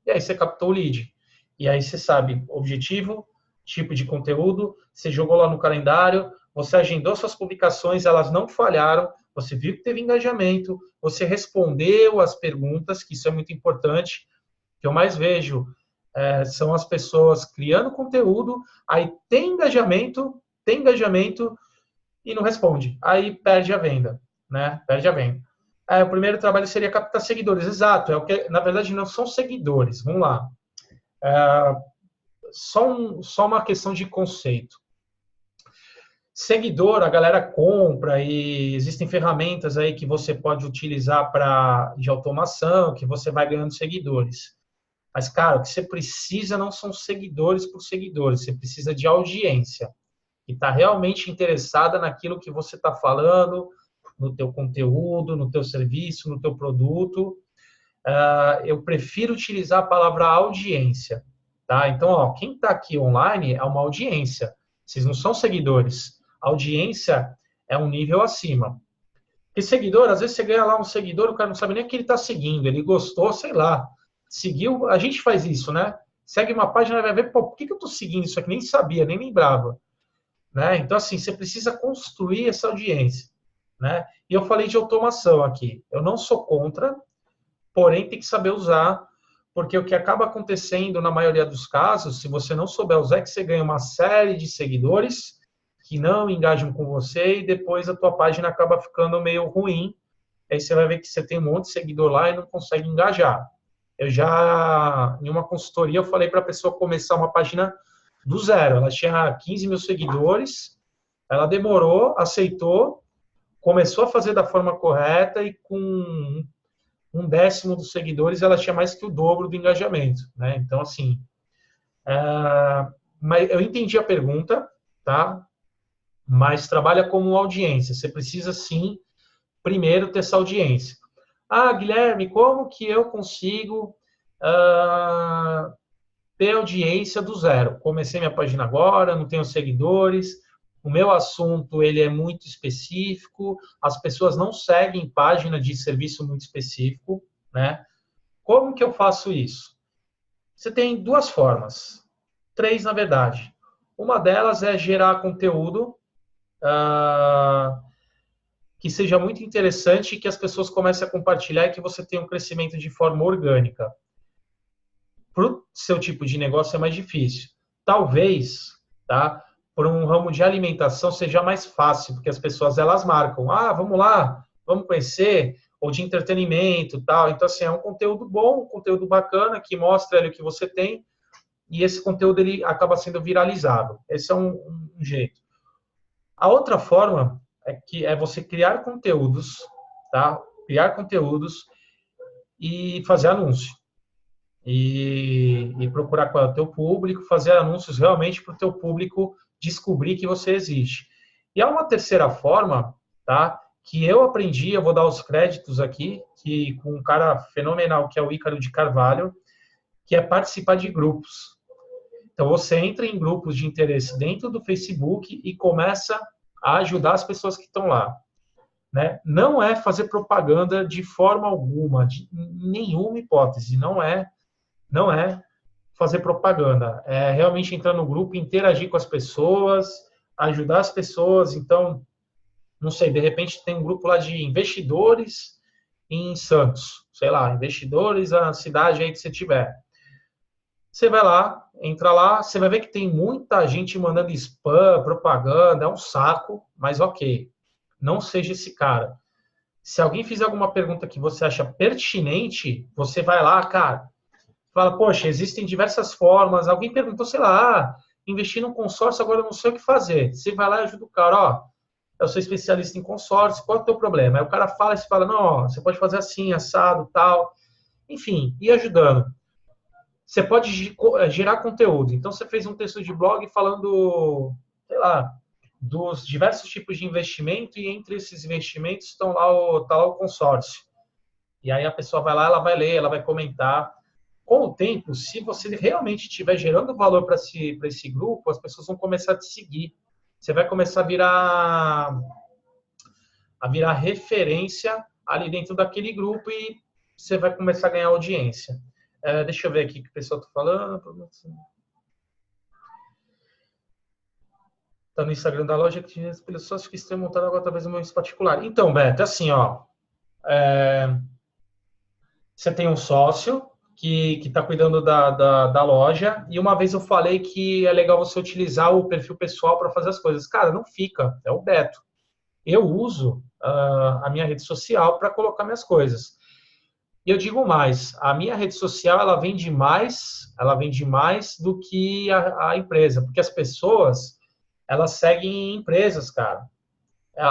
E aí você captou o lead. E aí você sabe objetivo, tipo de conteúdo, você jogou lá no calendário, você agendou suas publicações, elas não falharam, você viu que teve engajamento, você respondeu as perguntas, que isso é muito importante. O que eu mais vejo são as pessoas criando conteúdo, aí tem engajamento e não responde. Aí perde a venda, né? Perde a venda. O primeiro trabalho seria captar seguidores. Exato, é o que, na verdade, não são seguidores. Vamos lá. Só uma questão de conceito. Seguidor, a galera compra e existem ferramentas aí que você pode utilizar de automação, que você vai ganhando seguidores. Mas, cara, o que você precisa não são seguidores por seguidores, você precisa de audiência, que está realmente interessada naquilo que você está falando, no teu conteúdo, no teu serviço, no teu produto. Eu prefiro utilizar a palavra audiência. Tá? Então, ó, quem está aqui online é uma audiência. Vocês não são seguidores. A audiência é um nível acima. E seguidor, às vezes você ganha lá um seguidor, o cara não sabe nem que ele está seguindo, ele gostou, sei lá. Seguiu, a gente faz isso, né? Segue uma página e vai ver, pô, por que eu estou seguindo isso aqui? Nem sabia, nem lembrava. Né? Então, assim, você precisa construir essa audiência. Né? E eu falei de automação aqui. Eu não sou contra, porém tem que saber usar, porque o que acaba acontecendo na maioria dos casos, se você não souber usar, é que você ganha uma série de seguidores que não engajam com você e depois a tua página acaba ficando meio ruim. Aí você vai ver que você tem um monte de seguidor lá e não consegue engajar. Eu já, em uma consultoria, eu falei para a pessoa começar uma página do zero. Ela tinha 15 mil seguidores, ela demorou, aceitou, começou a fazer da forma correta e com 1/10 dos seguidores ela tinha mais que o dobro do engajamento. Né? Então, assim, mas eu entendi a pergunta, tá? Mas trabalha como audiência. Você precisa, sim, primeiro ter essa audiência. Guilherme, como que eu consigo ter audiência do zero? Comecei minha página agora, não tenho seguidores, o meu assunto ele é muito específico, as pessoas não seguem página de serviço muito específico, né? Como que eu faço isso? Você tem duas formas, 3 na verdade. Uma delas é gerar conteúdo que seja muito interessante e que as pessoas comecem a compartilhar e que você tenha um crescimento de forma orgânica. Para o seu tipo de negócio é mais difícil. Talvez, tá? Por um ramo de alimentação seja mais fácil, porque as pessoas elas marcam, vamos lá, vamos conhecer, ou de entretenimento, tal. Então assim, é um conteúdo bom, um conteúdo bacana que mostra ali o que você tem e esse conteúdo ele acaba sendo viralizado. Esse é um jeito. A outra forma é você criar conteúdos, tá? Criar conteúdos e fazer anúncio. E procurar qual é o teu público, fazer anúncios realmente para o teu público descobrir que você existe. E há uma terceira forma, tá? Que eu aprendi, eu vou dar os créditos aqui, que com um cara fenomenal que é o Ícaro de Carvalho, que é participar de grupos. Então você entra em grupos de interesse dentro do Facebook e começa a ajudar as pessoas que estão lá. Né? Não é fazer propaganda de forma alguma, de nenhuma hipótese, não é fazer propaganda, é realmente entrar no grupo, interagir com as pessoas, ajudar as pessoas. Então, não sei, de repente tem um grupo lá de investidores em Santos, sei lá, investidores na cidade aí que você tiver. Você vai lá, entra lá, você vai ver que tem muita gente mandando spam, propaganda, é um saco, mas ok, não seja esse cara. Se alguém fizer alguma pergunta que você acha pertinente, você vai lá, cara, fala, poxa, existem diversas formas. Alguém perguntou, sei lá, investir num consórcio, agora eu não sei o que fazer. Você vai lá e ajuda o cara, eu sou especialista em consórcio, qual é o teu problema? Aí o cara fala e você fala, não, você pode fazer assim, assado, tal. Enfim, ir ajudando. Você pode gerar conteúdo. Então, você fez um texto de blog falando, sei lá, dos diversos tipos de investimento e entre esses investimentos tá lá o consórcio. E aí a pessoa vai lá, ela vai ler, ela vai comentar. Com o tempo, se você realmente estiver gerando valor para esse grupo, as pessoas vão começar a te seguir. Você vai começar a virar referência ali dentro daquele grupo e você vai começar a ganhar audiência. Deixa eu ver aqui o que o pessoal está falando. Está no Instagram da loja que tinha pelo sócio que estão montando agora talvez um momento particular. Então, Beto, assim, ó, você tem um sócio que está cuidando da loja, e uma vez eu falei que é legal você utilizar o perfil pessoal para fazer as coisas. Cara, não fica, é o Beto. Eu uso a minha rede social para colocar minhas coisas. E eu digo mais, a minha rede social ela vende mais do que a empresa, porque as pessoas elas seguem empresas, cara.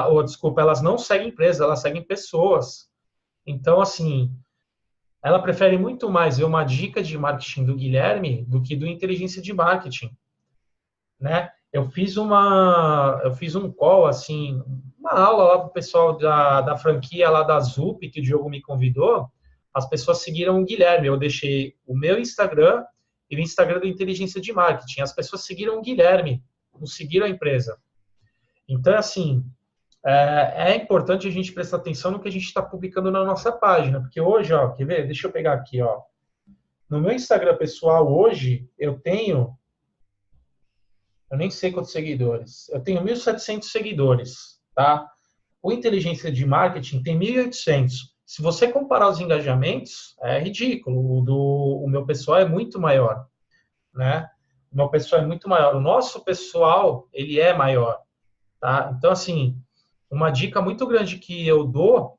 Ou desculpa, elas não seguem empresas, elas seguem pessoas. Então, assim, ela prefere muito mais ver uma dica de marketing do Guilherme do que do inteligência de marketing, né? Eu fiz um call, assim, uma aula lá pro pessoal da franquia lá da Zup, que o Diogo me convidou. As pessoas seguiram o Guilherme. Eu deixei o meu Instagram e o Instagram do inteligência de marketing. As pessoas seguiram o Guilherme, não seguiram a empresa. Então, assim, é importante a gente prestar atenção no que a gente está publicando na nossa página, porque hoje, ó, quer ver? Deixa eu pegar aqui, ó. No meu Instagram pessoal hoje, eu nem sei quantos seguidores, eu tenho 1.700 seguidores, tá? O Inteligência de Marketing tem 1.800. Se você comparar os engajamentos, é ridículo. O meu pessoal é muito maior, né? O meu pessoal é muito maior. O nosso pessoal, ele é maior, tá? Então, assim, uma dica muito grande que eu dou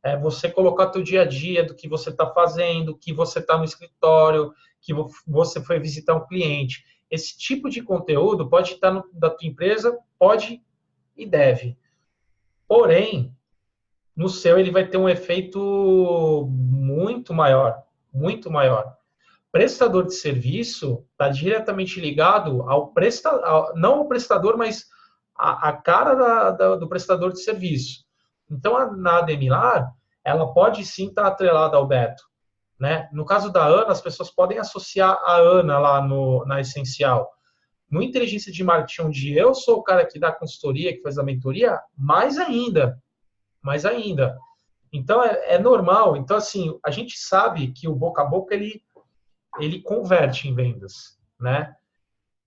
é você colocar teu dia a dia do que você está fazendo, que você está no escritório, que você foi visitar um cliente. Esse tipo de conteúdo pode estar da tua empresa, pode e deve. Porém, no seu ele vai ter um efeito muito maior, muito maior. Prestador de serviço está diretamente ligado ao prestador, não ao prestador, mas a cara do prestador de serviço. Então, na Ademilar, ela pode sim estar atrelada ao Beto, né? No caso da Ana, as pessoas podem associar a Ana lá na Essencial. No Inteligência de Marketing, onde eu sou o cara que dá a consultoria, que faz a mentoria, mais ainda. Mais ainda. Então, é normal. Então, assim, a gente sabe que o boca a boca, ele converte em vendas, né?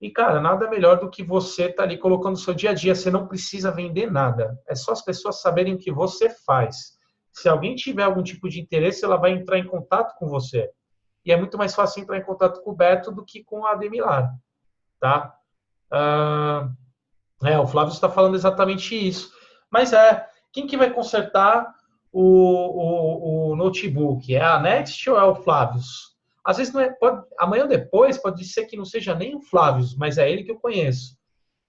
E, cara, nada melhor do que você estar ali colocando o seu dia a dia. Você não precisa vender nada. É só as pessoas saberem o que você faz. Se alguém tiver algum tipo de interesse, ela vai entrar em contato com você. E é muito mais fácil entrar em contato com o Beto do que com a Ademilar, tá? O Flávio está falando exatamente isso. Mas quem que vai consertar o notebook? É a Next ou é o Flávio? Às vezes, amanhã ou depois, pode ser que não seja nem o Flávio, mas é ele que eu conheço.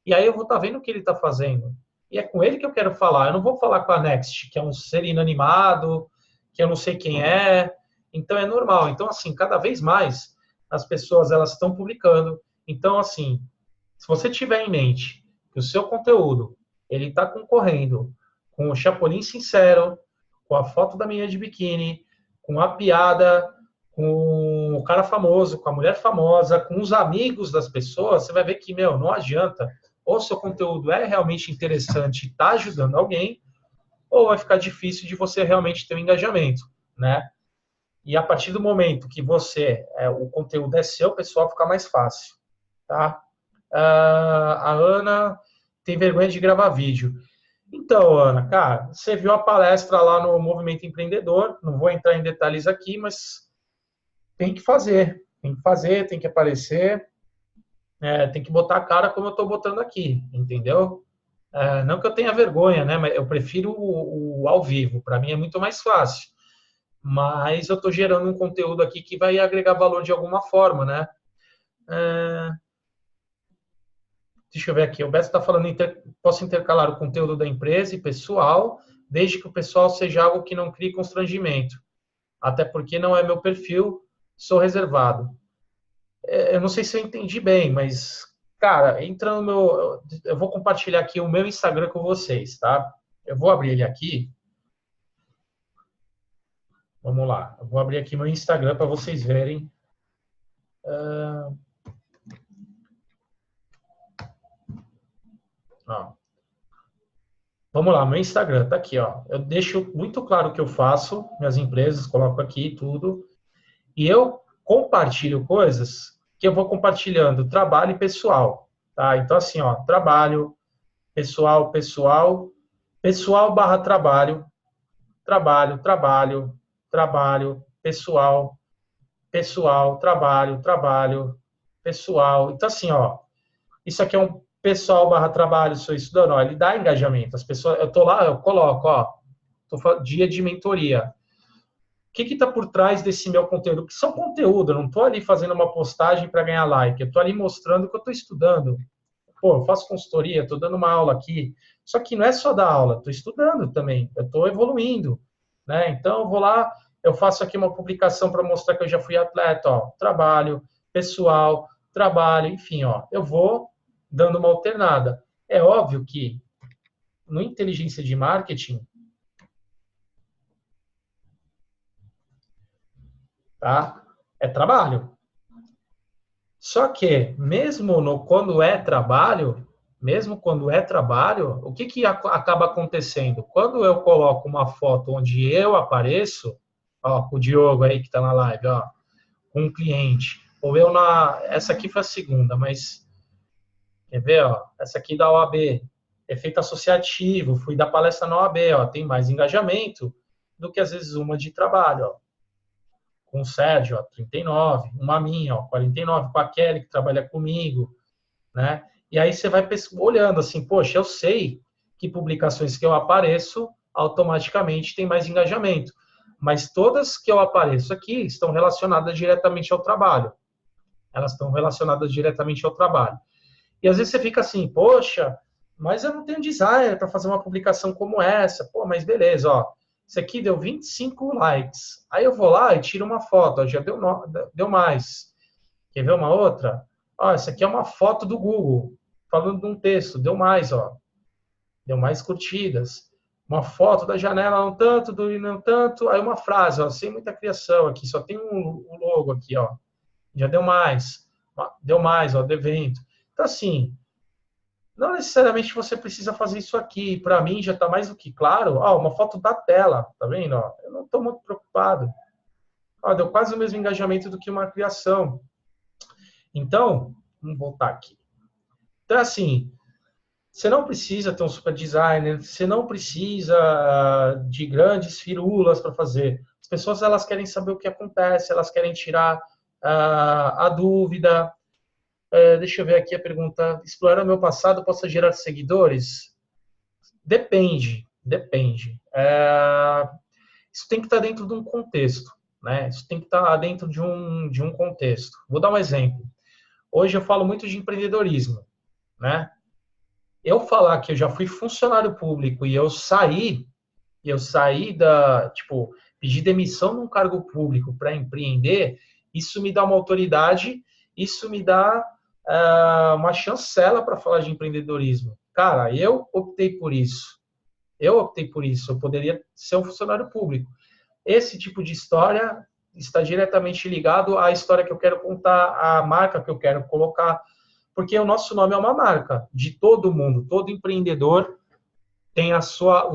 E aí eu vou estar vendo o que ele está fazendo. E é com ele que eu quero falar. Eu não vou falar com a Next, que é um ser inanimado, que eu não sei quem é. Então, é normal. Então, assim, cada vez mais as pessoas elas estão publicando. Então, assim, se você tiver em mente que o seu conteúdo ele está concorrendo com o Chapolin Sincero, com a foto da menina de biquíni, com a piada, com o cara famoso, com a mulher famosa, com os amigos das pessoas, você vai ver que, não adianta. Ou seu conteúdo é realmente interessante e está ajudando alguém, ou vai ficar difícil de você realmente ter um engajamento, né? E a partir do momento que o conteúdo é seu, o pessoal fica mais fácil, tá? A Ana tem vergonha de gravar vídeo. Então, Ana, cara, você viu a palestra lá no Movimento Empreendedor, não vou entrar em detalhes aqui, mas tem que fazer, tem que aparecer, tem que botar a cara como eu estou botando aqui, entendeu? Não que eu tenha vergonha, né? Mas eu prefiro o ao vivo, para mim é muito mais fácil. Mas eu estou gerando um conteúdo aqui que vai agregar valor de alguma forma, né? Deixa eu ver aqui. O Beto está falando, posso intercalar o conteúdo da empresa e pessoal, desde que o pessoal seja algo que não crie constrangimento. Até porque não é meu perfil, sou reservado. Eu não sei se eu entendi bem, mas, cara, entra no meu... Eu vou compartilhar aqui o meu Instagram com vocês, tá? Eu vou abrir ele aqui. Vamos lá. Eu vou abrir aqui meu Instagram para vocês verem. Ó. Vamos lá, meu Instagram tá aqui, ó. Eu deixo muito claro o que eu faço, minhas empresas, coloco aqui tudo. E eu compartilho coisas que eu vou compartilhando, trabalho e pessoal, tá? Então, assim, ó, trabalho, pessoal, pessoal, pessoal barra trabalho, trabalho, trabalho, trabalho, pessoal, pessoal, trabalho, trabalho, pessoal. Então, assim, ó, isso aqui é um pessoal barra trabalho, sou estudando, ó, ele dá engajamento. As pessoas, eu tô lá, eu coloco, ó, dia de mentoria. O que está por trás desse meu conteúdo? Que são conteúdo, eu não estou ali fazendo uma postagem para ganhar like, eu estou ali mostrando que eu estou estudando. Pô, eu faço consultoria, estou dando uma aula aqui. Só que não é só dar aula, estou estudando também, eu estou evoluindo, né? Então, eu vou lá, eu faço aqui uma publicação para mostrar que eu já fui atleta, ó, trabalho, pessoal, trabalho, enfim, ó, eu vou dando uma alternada. É óbvio que no inteligência de marketing, tá? É trabalho. Só que, quando é trabalho, o que acaba acontecendo? Quando eu coloco uma foto onde eu apareço, ó, o Diogo aí que está na live, ó, com um cliente, ou eu essa aqui foi a segunda, mas, quer ver, ó, essa aqui da OAB, efeito associativo, fui dar palestra na OAB, ó, tem mais engajamento do que às vezes uma de trabalho, ó. Com o Sérgio, ó, 39, uma minha, ó, 49, com a Kelly, que trabalha comigo, né? E aí você vai olhando assim, poxa, eu sei que publicações que eu apareço, automaticamente tem mais engajamento. Mas todas que eu apareço aqui estão relacionadas diretamente ao trabalho. Elas estão relacionadas diretamente ao trabalho. E às vezes você fica assim, poxa, mas eu não tenho designer para fazer uma publicação como essa. Pô, mas beleza, ó. Isso aqui deu 25 likes. Aí eu vou lá e tiro uma foto, ó, já deu mais. Quer ver uma outra? Ó, essa aqui é uma foto do Google, falando de um texto, deu mais, ó. Deu mais curtidas. Uma foto da janela, não tanto, do não tanto. Aí uma frase, ó, sem muita criação aqui, só tem um logo aqui, ó. Já deu mais. Deu mais, ó, do evento. Então, assim, não necessariamente você precisa fazer isso aqui. Para mim, já está mais do que claro. Ó, uma foto da tela, tá vendo? Ó, eu não estou muito preocupado. Ó, deu quase o mesmo engajamento do que uma criação. Então, vamos voltar aqui. Então, assim, você não precisa ter um super designer, você não precisa de grandes firulas para fazer. As pessoas, elas querem saber o que acontece, elas querem tirar a dúvida. Deixa eu ver aqui a pergunta. Explorar o meu passado possa gerar seguidores? Depende. Isso tem que estar dentro de um contexto, né? Isso tem que estar dentro de um contexto. Vou dar um exemplo. Hoje eu falo muito de empreendedorismo, né? Eu falar que eu já fui funcionário público e eu saí pedir demissão num cargo público para empreender, isso me dá uma autoridade, isso me dá uma chancela para falar de empreendedorismo. Cara, eu optei por isso. Eu poderia ser um funcionário público. Esse tipo de história está diretamente ligado à história que eu quero contar, à marca que eu quero colocar, porque o nosso nome é uma marca de todo mundo. Todo empreendedor tem o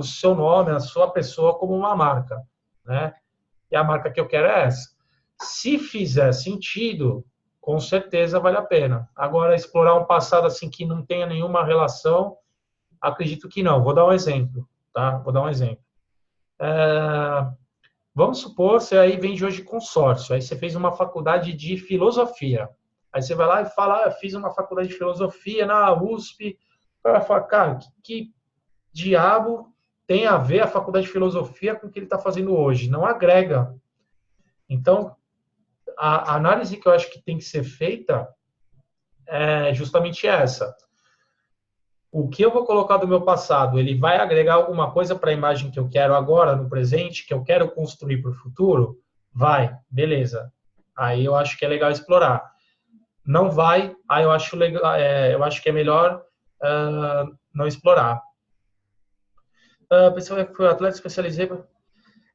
seu nome, a sua pessoa como uma marca, né? E a marca que eu quero é essa. Se fizer sentido, com certeza vale a pena. Agora, explorar um passado assim que não tenha nenhuma relação, acredito que não. Vou dar um exemplo, tá? Vamos supor, você aí vem de hoje consórcio, aí você fez uma faculdade de filosofia. Aí você vai lá e fala, eu fiz uma faculdade de filosofia na USP. O cara vai falar, cara, que diabo tem a ver a faculdade de filosofia com o que ele está fazendo hoje? Não agrega. Então, a análise que eu acho que tem que ser feita é justamente essa. O que eu vou colocar do meu passado, ele vai agregar alguma coisa para a imagem que eu quero agora, no presente, que eu quero construir para o futuro? Vai, beleza. Aí eu acho que é legal explorar. Não vai, aí eu acho legal, eu acho que é melhor não explorar. Pessoal, que foi atleta, especializei.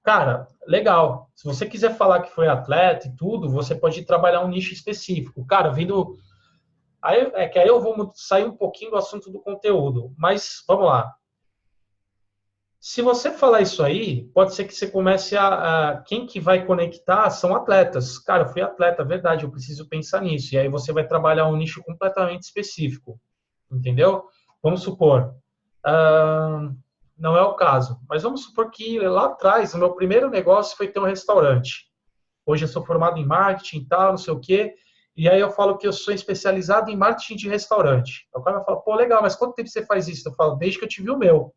Cara, legal. Se você quiser falar que foi atleta e tudo, você pode trabalhar um nicho específico. Cara, vindo... Aí eu vou sair um pouquinho do assunto do conteúdo. Mas, vamos lá. Se você falar isso aí, pode ser que você comece quem que vai conectar são atletas. Cara, eu fui atleta, verdade, eu preciso pensar nisso. E aí você vai trabalhar um nicho completamente específico. Entendeu? Vamos supor, não é o caso, mas vamos supor que lá atrás, o meu primeiro negócio foi ter um restaurante. Hoje eu sou formado em marketing e tal, não sei o quê, e aí eu falo que eu sou especializado em marketing de restaurante. O cara vai falar, pô, legal, mas quanto tempo você faz isso? Eu falo, desde que eu tive o meu.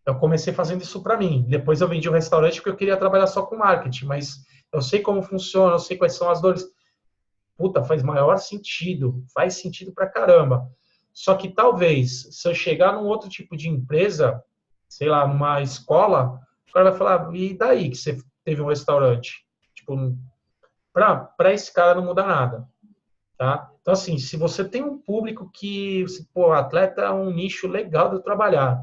Eu comecei fazendo isso para mim. Depois eu vendi o restaurante porque eu queria trabalhar só com marketing, mas eu sei como funciona, eu sei quais são as dores. Puta, faz maior sentido, faz sentido pra caramba. Só que talvez, se eu chegar num outro tipo de empresa, sei lá, numa escola, o cara vai falar, e daí que você teve um restaurante? Tipo, para esse cara não muda nada, tá? Então, assim, se você tem um público que, pô, atleta é um nicho legal de trabalhar,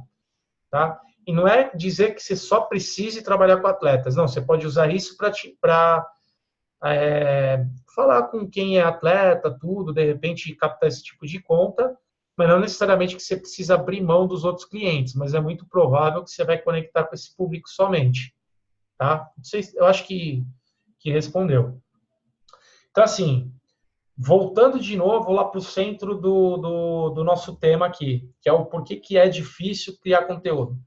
tá? E não é dizer que você só precise trabalhar com atletas, não, você pode usar isso para falar com quem é atleta, tudo, de repente captar esse tipo de conta, mas não necessariamente que você precisa abrir mão dos outros clientes, mas é muito provável que você vai conectar com esse público somente, tá? Não sei, eu acho que respondeu. Então, assim, voltando de novo lá para o centro do nosso tema aqui, que é o porquê que é difícil criar conteúdo.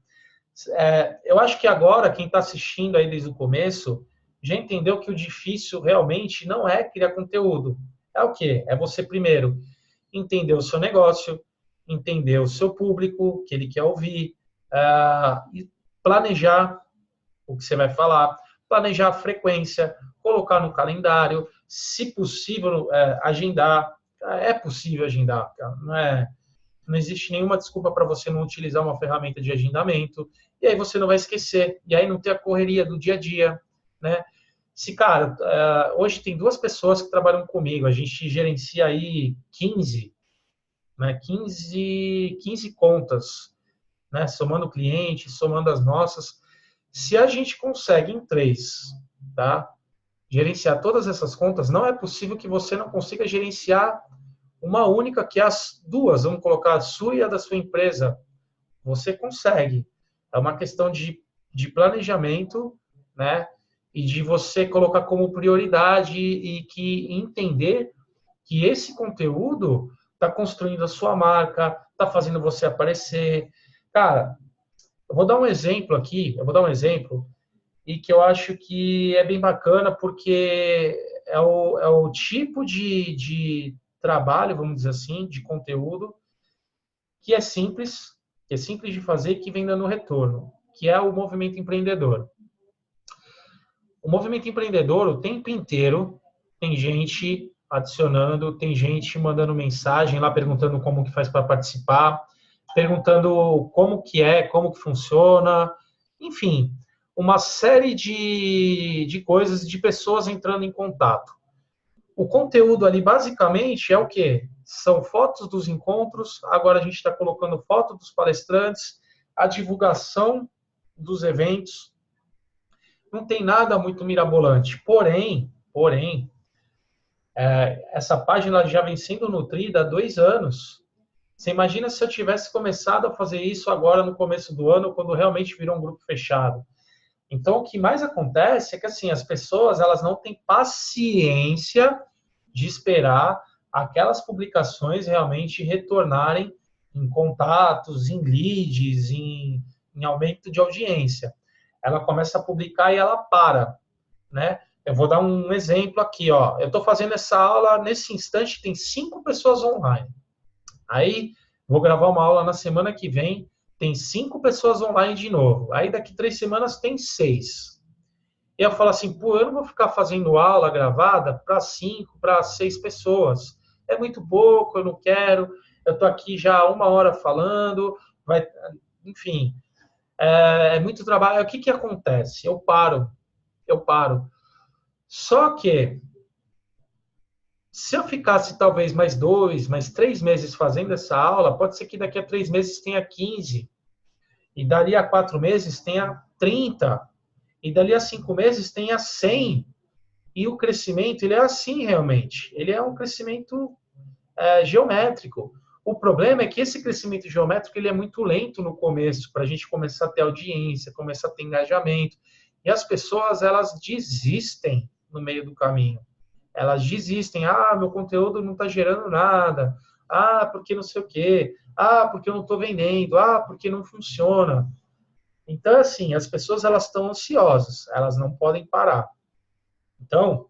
Eu acho que agora, quem está assistindo aí desde o começo, já entendeu que o difícil realmente não é criar conteúdo. É o quê? É você, primeiro, entender o seu negócio, entender o seu público, que ele quer ouvir, e planejar o que você vai falar, planejar a frequência, colocar no calendário, se possível, agendar. É possível agendar, cara. Não existe nenhuma desculpa para você não utilizar uma ferramenta de agendamento, e aí você não vai esquecer, e aí não ter a correria do dia a dia, né? Cara, hoje tem 2 pessoas que trabalham comigo, a gente gerencia aí 15, né? 15 contas, né? Somando clientes, somando as nossas. Se a gente consegue em 3, tá? Gerenciar todas essas contas, não é possível que você não consiga gerenciar uma única, que é as 2, vamos colocar a sua e a da sua empresa. Você consegue. É uma questão de planejamento, né? E de você colocar como prioridade e que entender que esse conteúdo está construindo a sua marca, está fazendo você aparecer. Cara, eu vou dar um exemplo aqui, e que eu acho que é bem bacana, porque é o tipo de trabalho, vamos dizer assim, de conteúdo, que é simples de fazer e que vem dando retorno, que é o movimento empreendedor. O movimento empreendedor, o tempo inteiro, tem gente adicionando, tem gente mandando mensagem lá, perguntando como que faz para participar, perguntando como que funciona, enfim, uma série de coisas, de pessoas entrando em contato. O conteúdo ali, basicamente, é o quê? São fotos dos encontros, agora a gente está colocando foto dos palestrantes, a divulgação dos eventos. Não tem nada muito mirabolante. Porém, essa página já vem sendo nutrida há 2 anos. Você imagina se eu tivesse começado a fazer isso agora no começo do ano, quando realmente virou um grupo fechado. Então, o que mais acontece é que assim, as pessoas elas não têm paciência de esperar aquelas publicações realmente retornarem em contatos, em leads, em aumento de audiência. Ela começa a publicar e ela para, né? Eu vou dar um exemplo aqui, ó. Eu estou fazendo essa aula, nesse instante tem 5 pessoas online. Aí, vou gravar uma aula na semana que vem, tem 5 pessoas online de novo. Aí, daqui 3 semanas, tem 6. E eu falo assim, pô, eu não vou ficar fazendo aula gravada para 5, para 6 pessoas. É muito pouco, eu não quero. Eu estou aqui já há 1 hora falando, enfim... É muito trabalho. O que acontece? Eu paro. Só que, se eu ficasse talvez mais 2, mais 3 meses fazendo essa aula, pode ser que daqui a 3 meses tenha 15. E dali a 4 meses tenha 30. e dali a 5 meses tenha 100, e o crescimento, ele é assim realmente. Ele é um crescimento geométrico. O problema é que esse crescimento geométrico ele é muito lento no começo, para a gente começar a ter audiência, começar a ter engajamento. E as pessoas, elas desistem no meio do caminho. Elas desistem. Ah, meu conteúdo não está gerando nada. Ah, porque não sei o quê. Ah, porque eu não estou vendendo. Ah, porque não funciona. Então, assim, as pessoas elas estão ansiosas. Elas não podem parar. Então,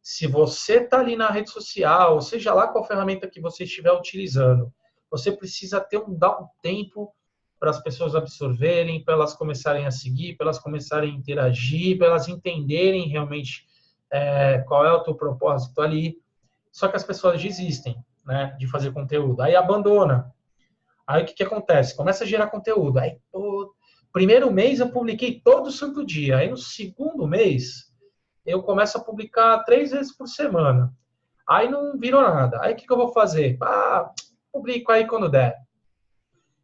se você está ali na rede social, ou seja lá qual ferramenta que você estiver utilizando, você precisa dar um tempo para as pessoas absorverem, para elas começarem a seguir, para elas começarem a interagir, para elas entenderem realmente qual é o teu propósito ali. Só que as pessoas desistem, né, de fazer conteúdo. Aí abandona. Aí o que acontece? Começa a gerar conteúdo. Aí, primeiro mês eu publiquei todo santo dia. Aí no segundo mês eu começo a publicar 3 vezes por semana. Aí não virou nada. Aí o que eu vou fazer? Publico aí quando der.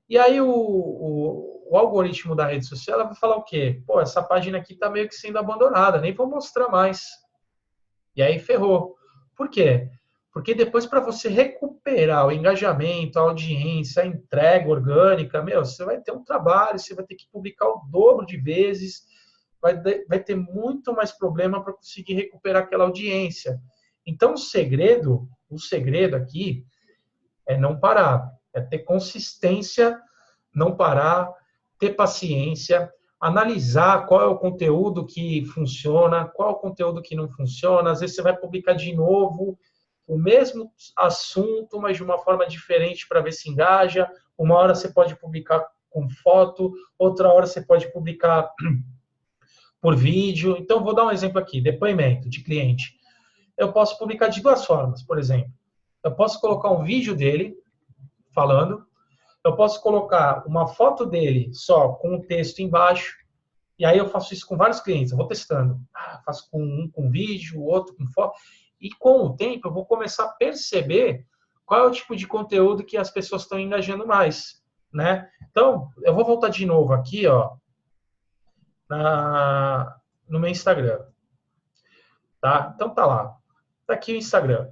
E aí o algoritmo da rede social vai falar o quê? Pô, essa página aqui tá meio que sendo abandonada, nem vou mostrar mais. E aí ferrou. Por quê? Porque depois para você recuperar o engajamento, a audiência, a entrega orgânica, você vai ter um trabalho, você vai ter que publicar o dobro de vezes, vai ter muito mais problema para conseguir recuperar aquela audiência. Então, o segredo aqui é não parar, é ter consistência, não parar, ter paciência, analisar qual é o conteúdo que funciona, qual é o conteúdo que não funciona. Às vezes você vai publicar de novo o mesmo assunto, mas de uma forma diferente para ver se engaja. Uma hora você pode publicar com foto, outra hora você pode publicar por vídeo. Então, vou dar um exemplo aqui, depoimento de cliente. Eu posso publicar de 2 formas, por exemplo. Eu posso colocar um vídeo dele falando, eu posso colocar uma foto dele só com o texto embaixo, e aí eu faço isso com vários clientes, eu vou testando. Faço com um com vídeo, outro com foto, e com o tempo eu vou começar a perceber qual é o tipo de conteúdo que as pessoas estão engajando mais, né? Então, eu vou voltar de novo aqui, ó, no meu Instagram. Tá? Então tá lá. Tá aqui o Instagram.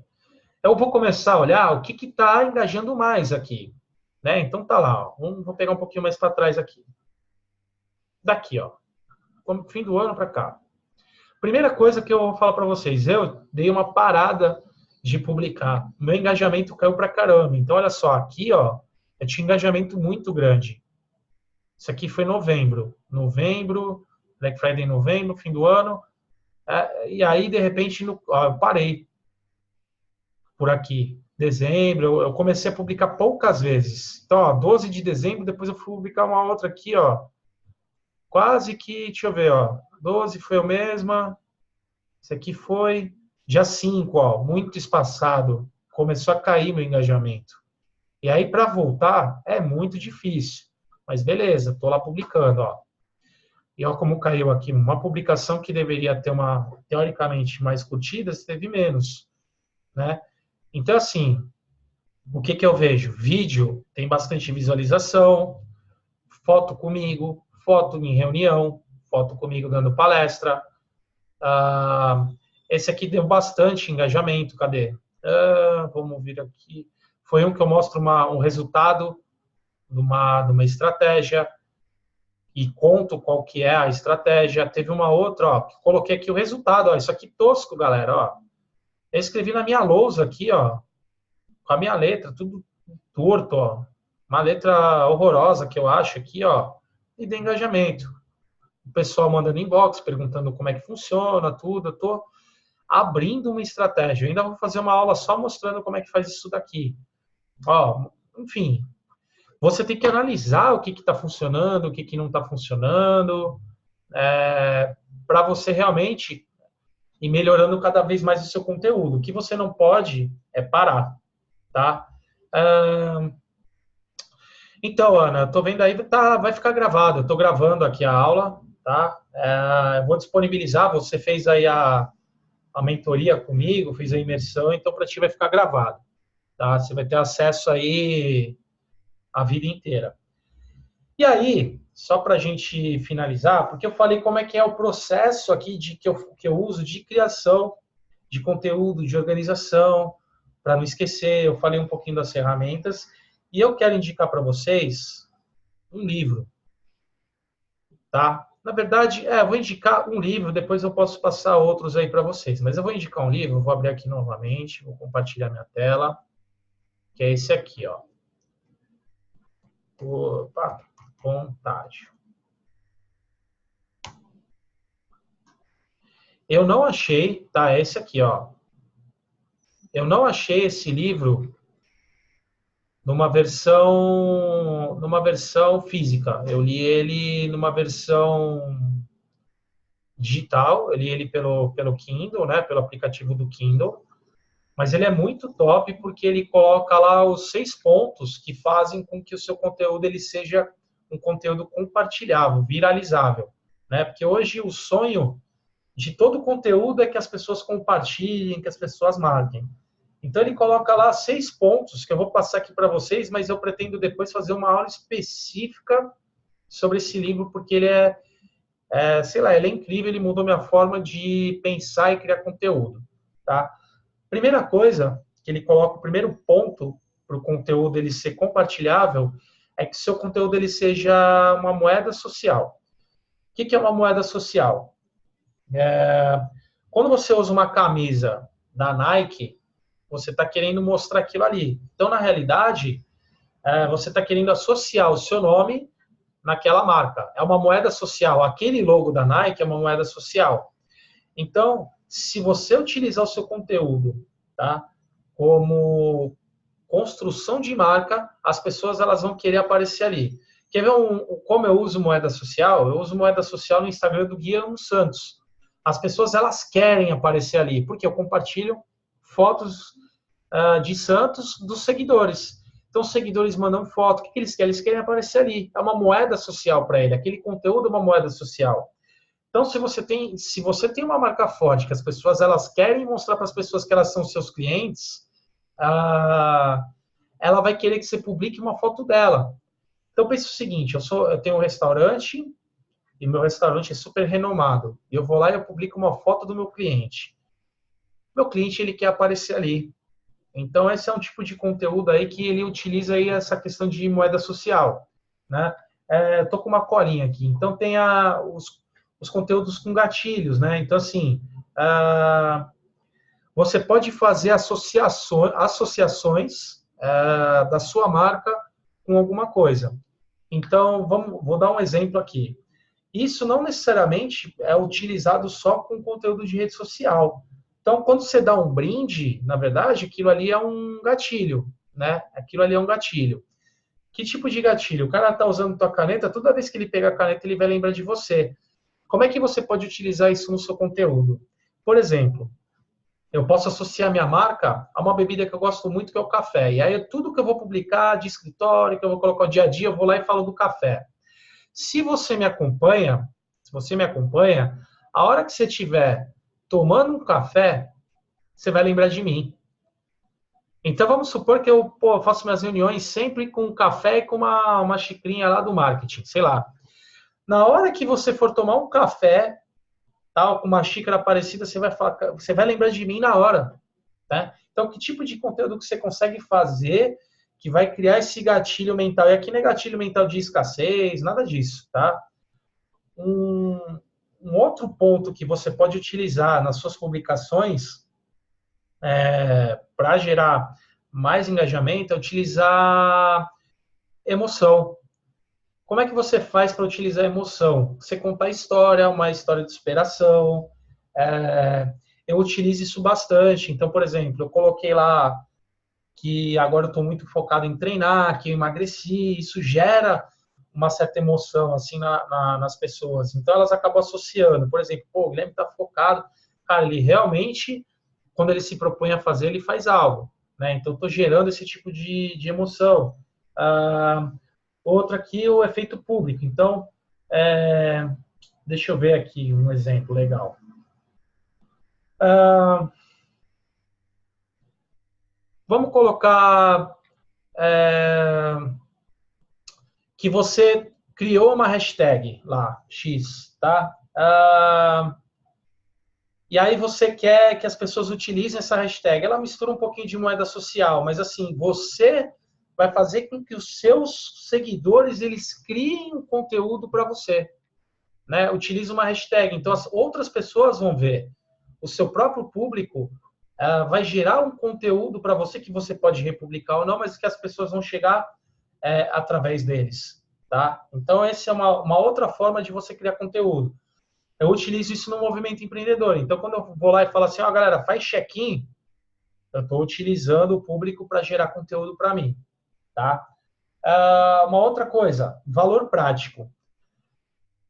Eu vou começar a olhar o que está engajando mais aqui. Né? Então tá lá. Ó. Vou pegar um pouquinho mais para trás aqui. Daqui, ó. Fim do ano para cá. Primeira coisa que eu vou falar para vocês. Eu dei uma parada de publicar. O meu engajamento caiu para caramba. Então, olha só. Aqui, ó. Eu tinha engajamento muito grande. Isso aqui foi novembro. Black Friday em novembro, fim do ano. E aí, de repente, eu parei por aqui. Dezembro, eu comecei a publicar poucas vezes. Então, ó, 12 de dezembro, depois eu fui publicar uma outra aqui, ó. Quase que, deixa eu ver, ó. 12 foi a mesma. Esse aqui foi dia 5, ó. Muito espaçado. Começou a cair meu engajamento. E aí, para voltar, é muito difícil. Mas beleza, tô lá publicando, ó. E olha como caiu aqui. Uma publicação que deveria ter teoricamente, mais curtidas, teve menos, né? Então, assim, o que eu vejo? Vídeo tem bastante visualização, foto comigo, foto em reunião, foto comigo dando palestra. Esse aqui deu bastante engajamento. Cadê? Vamos vir aqui. Foi um que eu mostro um resultado de uma estratégia e conto qual que é a estratégia. Teve uma outra, ó, que coloquei aqui o resultado. Ó, isso aqui tosco, galera. Ó. Eu escrevi na minha lousa aqui, ó, com a minha letra, tudo torto, ó. Uma letra horrorosa que eu acho aqui, ó, e de engajamento. O pessoal mandando inbox, perguntando como é que funciona, tudo. Eu tô abrindo uma estratégia. Eu ainda vou fazer uma aula só mostrando como é que faz isso daqui. Ó, enfim, você tem que analisar o que está funcionando, o que não está funcionando, para você realmente ir melhorando cada vez mais o seu conteúdo. O que você não pode é parar, tá? Então, Ana, tô vendo aí, vai ficar gravado. Eu tô gravando aqui a aula, tá? Eu vou disponibilizar, você fez aí a mentoria comigo, fez a imersão, então para ti vai ficar gravado, tá? Você vai ter acesso aí a vida inteira. E aí, só para a gente finalizar, porque eu falei como é que é o processo aqui que eu uso de criação de conteúdo, de organização, para não esquecer, eu falei um pouquinho das ferramentas, e eu quero indicar para vocês um livro, tá? Na verdade, eu vou indicar um livro, depois eu posso passar outros aí para vocês, mas eu vou indicar um livro, vou abrir aqui novamente, vou compartilhar minha tela, que é esse aqui, ó. Opa, Contágio. Eu não achei, tá? Esse aqui, ó. Eu não achei esse livro numa versão física. Eu li ele numa versão digital, eu li ele pelo Kindle, né? Pelo aplicativo do Kindle. Mas ele é muito top porque ele coloca lá os 6 pontos que fazem com que o seu conteúdo ele seja um conteúdo compartilhável, viralizável, né? Porque hoje o sonho de todo conteúdo é que as pessoas compartilhem, que as pessoas marquem. Então ele coloca lá 6 pontos que eu vou passar aqui para vocês, mas eu pretendo depois fazer uma aula específica sobre esse livro porque ele sei lá, ele é incrível, ele mudou minha forma de pensar e criar conteúdo, tá? Primeira coisa que ele coloca, o primeiro ponto para o conteúdo ele ser compartilhável é que seu conteúdo ele seja uma moeda social. O que é uma moeda social? Quando você usa uma camisa da Nike, você está querendo mostrar aquilo ali. Então, na realidade, você está querendo associar o seu nome naquela marca. É uma moeda social. Aquele logo da Nike é uma moeda social. Então, se você utilizar o seu conteúdo, tá, como construção de marca, as pessoas elas vão querer aparecer ali. Quer ver como eu uso moeda social? Eu uso moeda social no Instagram do Guilherme Santos. As pessoas elas querem aparecer ali, porque eu compartilho fotos de Santos dos seguidores. Então, os seguidores mandam foto. O que eles querem? Eles querem aparecer ali. É uma moeda social para ele. Aquele conteúdo é uma moeda social. Então, se você tem uma marca forte, que as pessoas elas querem mostrar para as pessoas que elas são seus clientes, ela vai querer que você publique uma foto dela. Então, pense o seguinte, eu tenho um restaurante e meu restaurante é super renomado. Eu vou lá e eu publico uma foto do meu cliente. Meu cliente, ele quer aparecer ali. Então, esse é um tipo de conteúdo aí que ele utiliza aí essa questão de moeda social, né? Tô com uma colinha aqui. Então, tem os conteúdos com gatilhos, né? Então, assim, você pode fazer associações da sua marca com alguma coisa. Então, vou dar um exemplo aqui. Isso não necessariamente é utilizado só com conteúdo de rede social. Então, quando você dá um brinde, na verdade, aquilo ali é um gatilho, né? Aquilo ali é um gatilho. Que tipo de gatilho? O cara está usando tua caneta, toda vez que ele pegar a caneta, ele vai lembrar de você. Como é que você pode utilizar isso no seu conteúdo? Por exemplo, eu posso associar minha marca a uma bebida que eu gosto muito, que é o café. E aí, tudo que eu vou publicar de escritório, que eu vou colocar o dia a dia, eu vou lá e falo do café. Se você me acompanha, a hora que você estiver tomando um café, você vai lembrar de mim. Então, vamos supor que eu faço minhas reuniões sempre com um café e com uma xicrinha lá do marketing, sei lá. Na hora que você for tomar um café, tal, com uma xícara parecida, você vai lembrar de mim na hora. Tá? Então, que tipo de conteúdo que você consegue fazer que vai criar esse gatilho mental? E aqui não é gatilho mental de escassez, nada disso, tá? Um outro ponto que você pode utilizar nas suas publicações para gerar mais engajamento é utilizar emoção. Como é que você faz para utilizar emoção? Você contar história, uma história de superação. Eu utilizo isso bastante. Então, por exemplo, eu coloquei lá que agora eu estou muito focado em treinar, que eu emagreci. Isso gera uma certa emoção assim nas pessoas. Então, elas acabam associando. Por exemplo, o Guilherme está focado. Cara, ele realmente, quando ele se propõe a fazer, ele faz algo. Né? Então, estou gerando esse tipo de emoção. Outro aqui, o efeito público. Então, deixa eu ver aqui um exemplo legal. Vamos colocar que você criou uma hashtag lá, X, tá? E aí você quer que as pessoas utilizem essa hashtag. Ela mistura um pouquinho de moeda social, mas assim, você vai fazer com que os seus seguidores, eles criem um conteúdo para você, né? Utiliza uma hashtag. Então, as outras pessoas vão ver. O seu próprio público vai gerar um conteúdo para você que você pode republicar ou não, mas que as pessoas vão chegar através deles, tá? Então, essa é uma outra forma de você criar conteúdo. Eu utilizo isso no movimento empreendedor. Então, quando eu vou lá e falo assim, ó, galera, faz check-in, eu estou utilizando o público para gerar conteúdo para mim, tá? Uma outra coisa, valor prático.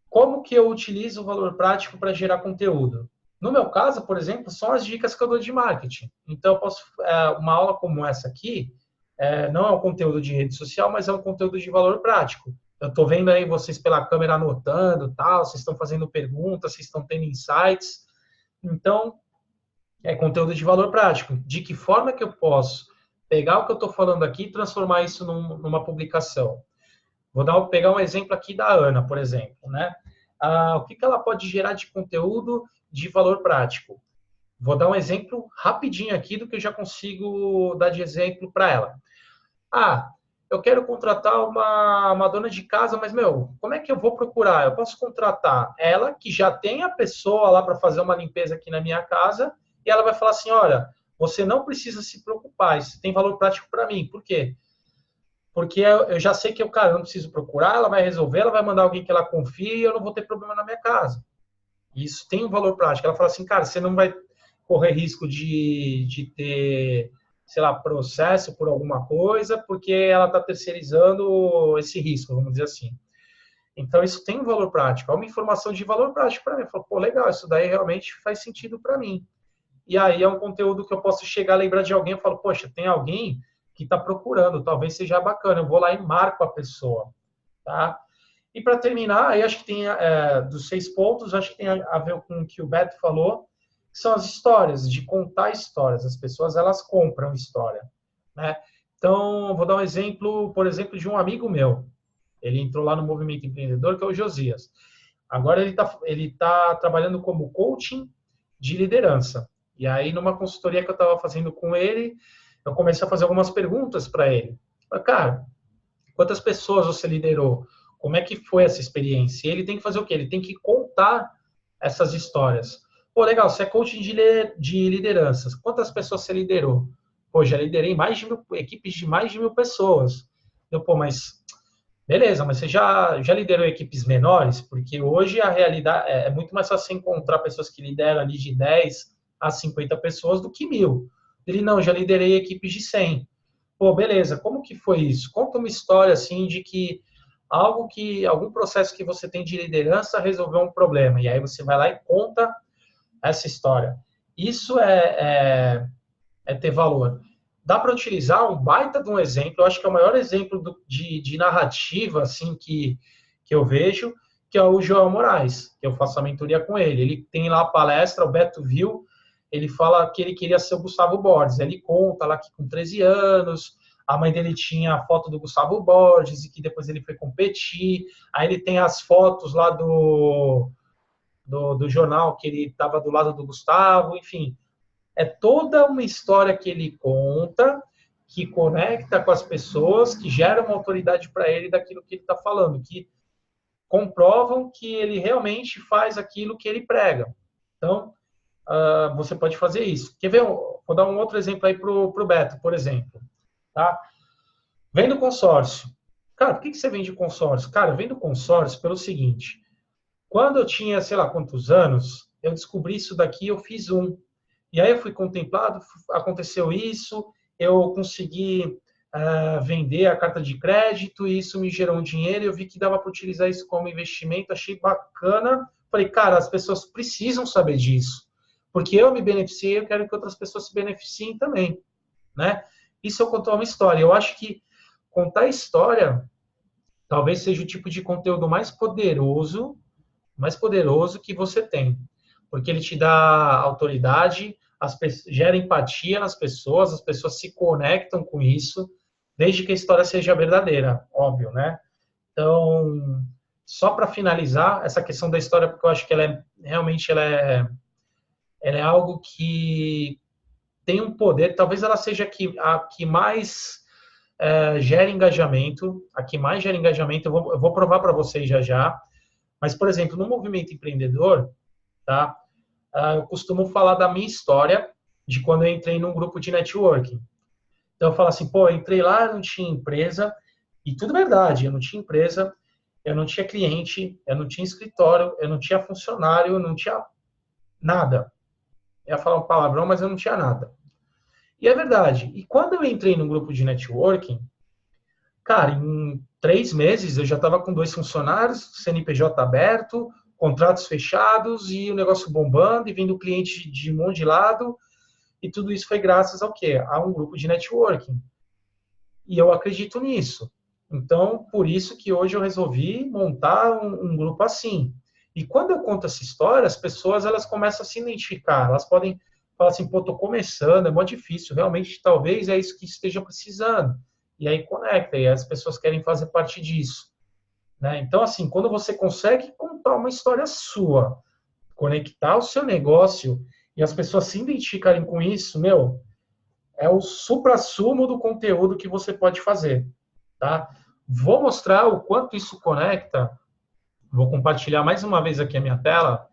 Como que eu utilizo o valor prático para gerar conteúdo? No meu caso, por exemplo, são as dicas que eu dou de marketing. Então, eu posso, uma aula como essa aqui, não é um conteúdo de rede social, mas é um conteúdo de valor prático. Eu estou vendo aí vocês pela câmera anotando, tal, vocês estão fazendo perguntas, vocês estão tendo insights. Então, é conteúdo de valor prático. De que forma que eu posso pegar o que eu estou falando aqui e transformar isso numa publicação? Vou pegar um exemplo aqui da Ana, por exemplo, né? O que ela pode gerar de conteúdo de valor prático? Vou dar um exemplo rapidinho aqui do que eu já consigo dar de exemplo para ela. Eu quero contratar uma dona de casa, mas, como é que eu vou procurar? Eu posso contratar ela, que já tem a pessoa lá para fazer uma limpeza aqui na minha casa, e ela vai falar assim, olha, você não precisa se preocupar, isso tem valor prático para mim. Por quê? Porque eu já sei que eu não preciso procurar, ela vai resolver, ela vai mandar alguém que ela confie e eu não vou ter problema na minha casa. Isso tem um valor prático. Ela fala assim, cara, você não vai correr risco de ter, sei lá, processo por alguma coisa, porque ela está terceirizando esse risco, vamos dizer assim. Então, isso tem um valor prático. É uma informação de valor prático para mim. Eu falo, legal, isso daí realmente faz sentido para mim. E aí é um conteúdo que eu posso chegar a lembrar de alguém. Eu falo, poxa, tem alguém que está procurando, talvez seja bacana. Eu vou lá e marco a pessoa, tá? E para terminar, aí acho que tem, dos 6 pontos, acho que tem a ver com o que o Beto falou, que são as histórias, de contar histórias. As pessoas, elas compram história, né? Então, vou dar um exemplo, por exemplo, de um amigo meu. Ele entrou lá no Movimento Empreendedor, que é o Josias. Agora ele tá trabalhando como coaching de liderança. E aí, numa consultoria que eu estava fazendo com ele, eu comecei a fazer algumas perguntas para ele. Cara, quantas pessoas você liderou? Como é que foi essa experiência? E ele tem que fazer o quê? Ele tem que contar essas histórias. Legal, você é coaching de lideranças. Quantas pessoas você liderou? Já liderei equipes de mais de 1.000 pessoas. Mas beleza, mas você já liderou equipes menores? Porque hoje a realidade é muito mais fácil encontrar pessoas que lideram ali de 10 a 50 pessoas do que 1.000. Ele, não, já liderei equipes de 100. Beleza, como que foi isso? Conta uma história assim de que algum processo que você tem de liderança resolveu um problema. E aí você vai lá e conta essa história. Isso é ter valor. Dá para utilizar um baita de um exemplo, eu acho que é o maior exemplo de narrativa assim, que eu vejo, que é o João Moraes, que eu faço a mentoria com ele. Ele tem lá a palestra, o Beto viu, ele fala que ele queria ser o Gustavo Borges. Ele conta lá que com 13 anos, a mãe dele tinha a foto do Gustavo Borges e que depois ele foi competir. Aí ele tem as fotos lá do jornal que ele estava do lado do Gustavo, enfim. É toda uma história que ele conta, que conecta com as pessoas, que gera uma autoridade para ele daquilo que ele está falando, que comprovam que ele realmente faz aquilo que ele prega. Então, você pode fazer isso. Quer ver? Vou dar um outro exemplo aí para o Beto, por exemplo. Tá? Vendo consórcio. Cara, por que você vende consórcio? Cara, eu vendo consórcio pelo seguinte. Quando eu tinha, sei lá quantos anos, eu descobri isso daqui, eu fiz um. E aí eu fui contemplado, aconteceu isso, eu consegui vender a carta de crédito, e isso me gerou um dinheiro, eu vi que dava para utilizar isso como investimento, achei bacana. Falei, cara, as pessoas precisam saber disso. Porque eu me beneficiei, eu quero que outras pessoas se beneficiem também, né? Isso eu contar uma história. Eu acho que contar história talvez seja o tipo de conteúdo mais poderoso que você tem. Porque ele te dá autoridade, gera empatia nas pessoas, as pessoas se conectam com isso, desde que a história seja verdadeira, óbvio, né? Então, só para finalizar essa questão da história, porque eu acho que realmente ela é algo que tem um poder, talvez ela seja a que mais gera engajamento, a que mais gera engajamento, eu vou provar para vocês já já, mas, por exemplo, no movimento empreendedor, tá? Eu costumo falar da minha história, de quando eu entrei num grupo de networking. Então, eu falo assim, pô, eu entrei lá, eu não tinha empresa, e tudo verdade, eu não tinha empresa, eu não tinha cliente, eu não tinha escritório, eu não tinha funcionário, eu não tinha nada. Eu ia falar um palavrão, mas eu não tinha nada. E é verdade. E quando eu entrei num grupo de networking, cara, em 3 meses eu já estava com 2 funcionários, CNPJ aberto, contratos fechados e o negócio bombando e vindo cliente de um monte de lado. E tudo isso foi graças ao quê? A um grupo de networking. E eu acredito nisso. Então, por isso que hoje eu resolvi montar um grupo assim. E quando eu conto essa história, as pessoas elas começam a se identificar. Elas podem falar assim, pô, tô começando, é muito difícil. Realmente, talvez é isso que esteja precisando. E aí conecta, e as pessoas querem fazer parte disso. Né? Então, assim, quando você consegue contar uma história sua, conectar o seu negócio e as pessoas se identificarem com isso, meu, é o suprassumo do conteúdo que você pode fazer, tá? Vou mostrar o quanto isso conecta. Vou compartilhar mais uma vez aqui a minha tela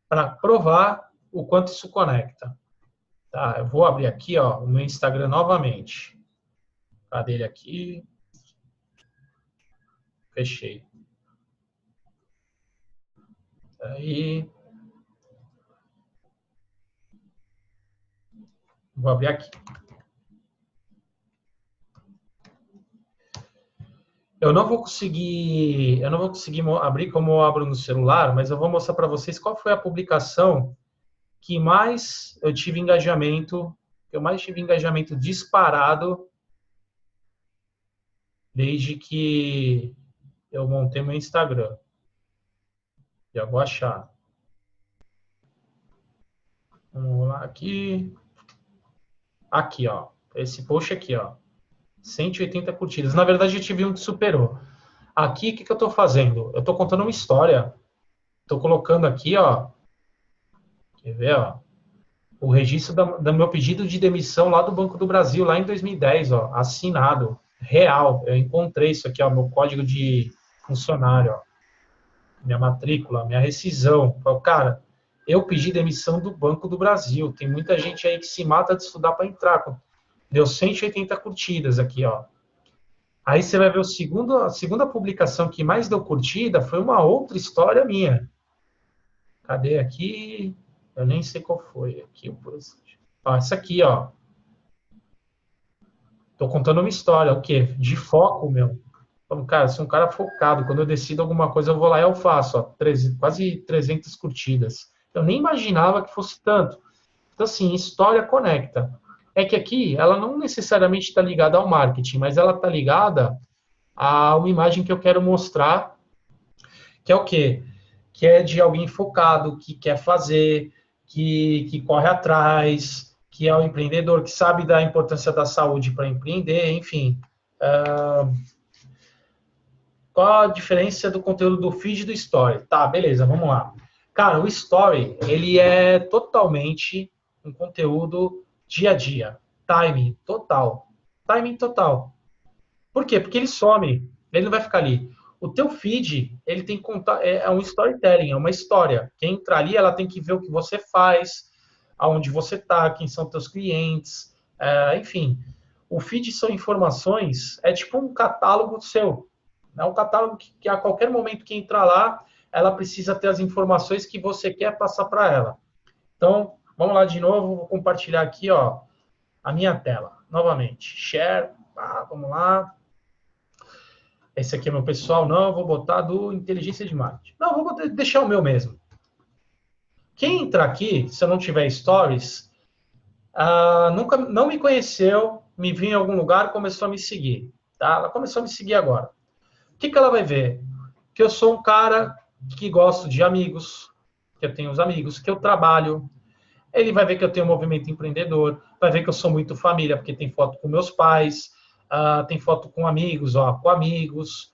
para provar o quanto isso conecta. Tá? Eu vou abrir aqui, ó, o meu Instagram novamente. Cadê ele aqui? Fechei. Aí. Vou abrir aqui. Eu não vou conseguir abrir como eu abro no celular, mas eu vou mostrar para vocês qual foi a publicação que mais eu tive engajamento, que eu mais tive engajamento disparado desde que eu montei meu Instagram. Já vou achar. Vamos lá aqui. Aqui, ó. Esse post aqui, ó. 180 curtidas. Na verdade, eu tive um que superou. Aqui, o que eu estou fazendo? Eu estou contando uma história. Estou colocando aqui, ó. Quer ver, ó? O registro do meu pedido de demissão lá do Banco do Brasil, lá em 2010, ó. Assinado. Real. Eu encontrei isso aqui, ó. Meu código de funcionário, ó. Minha matrícula, minha rescisão. Cara, eu pedi demissão do Banco do Brasil. Tem muita gente aí que se mata de estudar para entrar. Deu 180 curtidas aqui, ó. Aí você vai ver a segunda publicação que mais deu curtida foi uma outra história minha. Cadê aqui? Eu nem sei qual foi. Aqui, ó, essa aqui, ó. Tô contando uma história. O quê? De foco, meu. Então, cara, sou um cara focado. Quando eu decido alguma coisa, eu vou lá e eu faço. Ó, quase 300 curtidas. Eu nem imaginava que fosse tanto. Então, assim, história conecta. É que aqui, ela não necessariamente está ligada ao marketing, mas ela está ligada a uma imagem que eu quero mostrar, que é o quê? Que é de alguém focado, que quer fazer, que corre atrás, que é um empreendedor, que sabe da importância da saúde para empreender, enfim. Qual a diferença do conteúdo do feed e do story? Tá, beleza, vamos lá. Cara, o story, ele é totalmente um conteúdo dia a dia. Timing total. Timing total. Por quê? Porque ele some. Ele não vai ficar ali. O teu feed, ele tem que contar, é um storytelling, é uma história. Quem entra ali, ela tem que ver o que você faz, aonde você está, quem são teus clientes, enfim. O feed são informações, é tipo um catálogo seu. É um catálogo que a qualquer momento que entrar lá, ela precisa ter as informações que você quer passar para ela. Então, vamos lá de novo, vou compartilhar aqui, ó, a minha tela. Novamente, share, vamos lá. Esse aqui é meu pessoal, não, eu vou botar do Inteligência de Marketing. Não, vou deixar o meu mesmo. Quem entrar aqui, se eu não tiver stories, não me conheceu, me viu em algum lugar, começou a me seguir. Tá? Ela começou a me seguir agora. O que ela vai ver? Que eu sou um cara que gosto de amigos, que eu tenho os amigos, que eu trabalho. Ele vai ver que eu tenho um movimento empreendedor, vai ver que eu sou muito família, porque tem foto com meus pais, tem foto com amigos, ó, com amigos.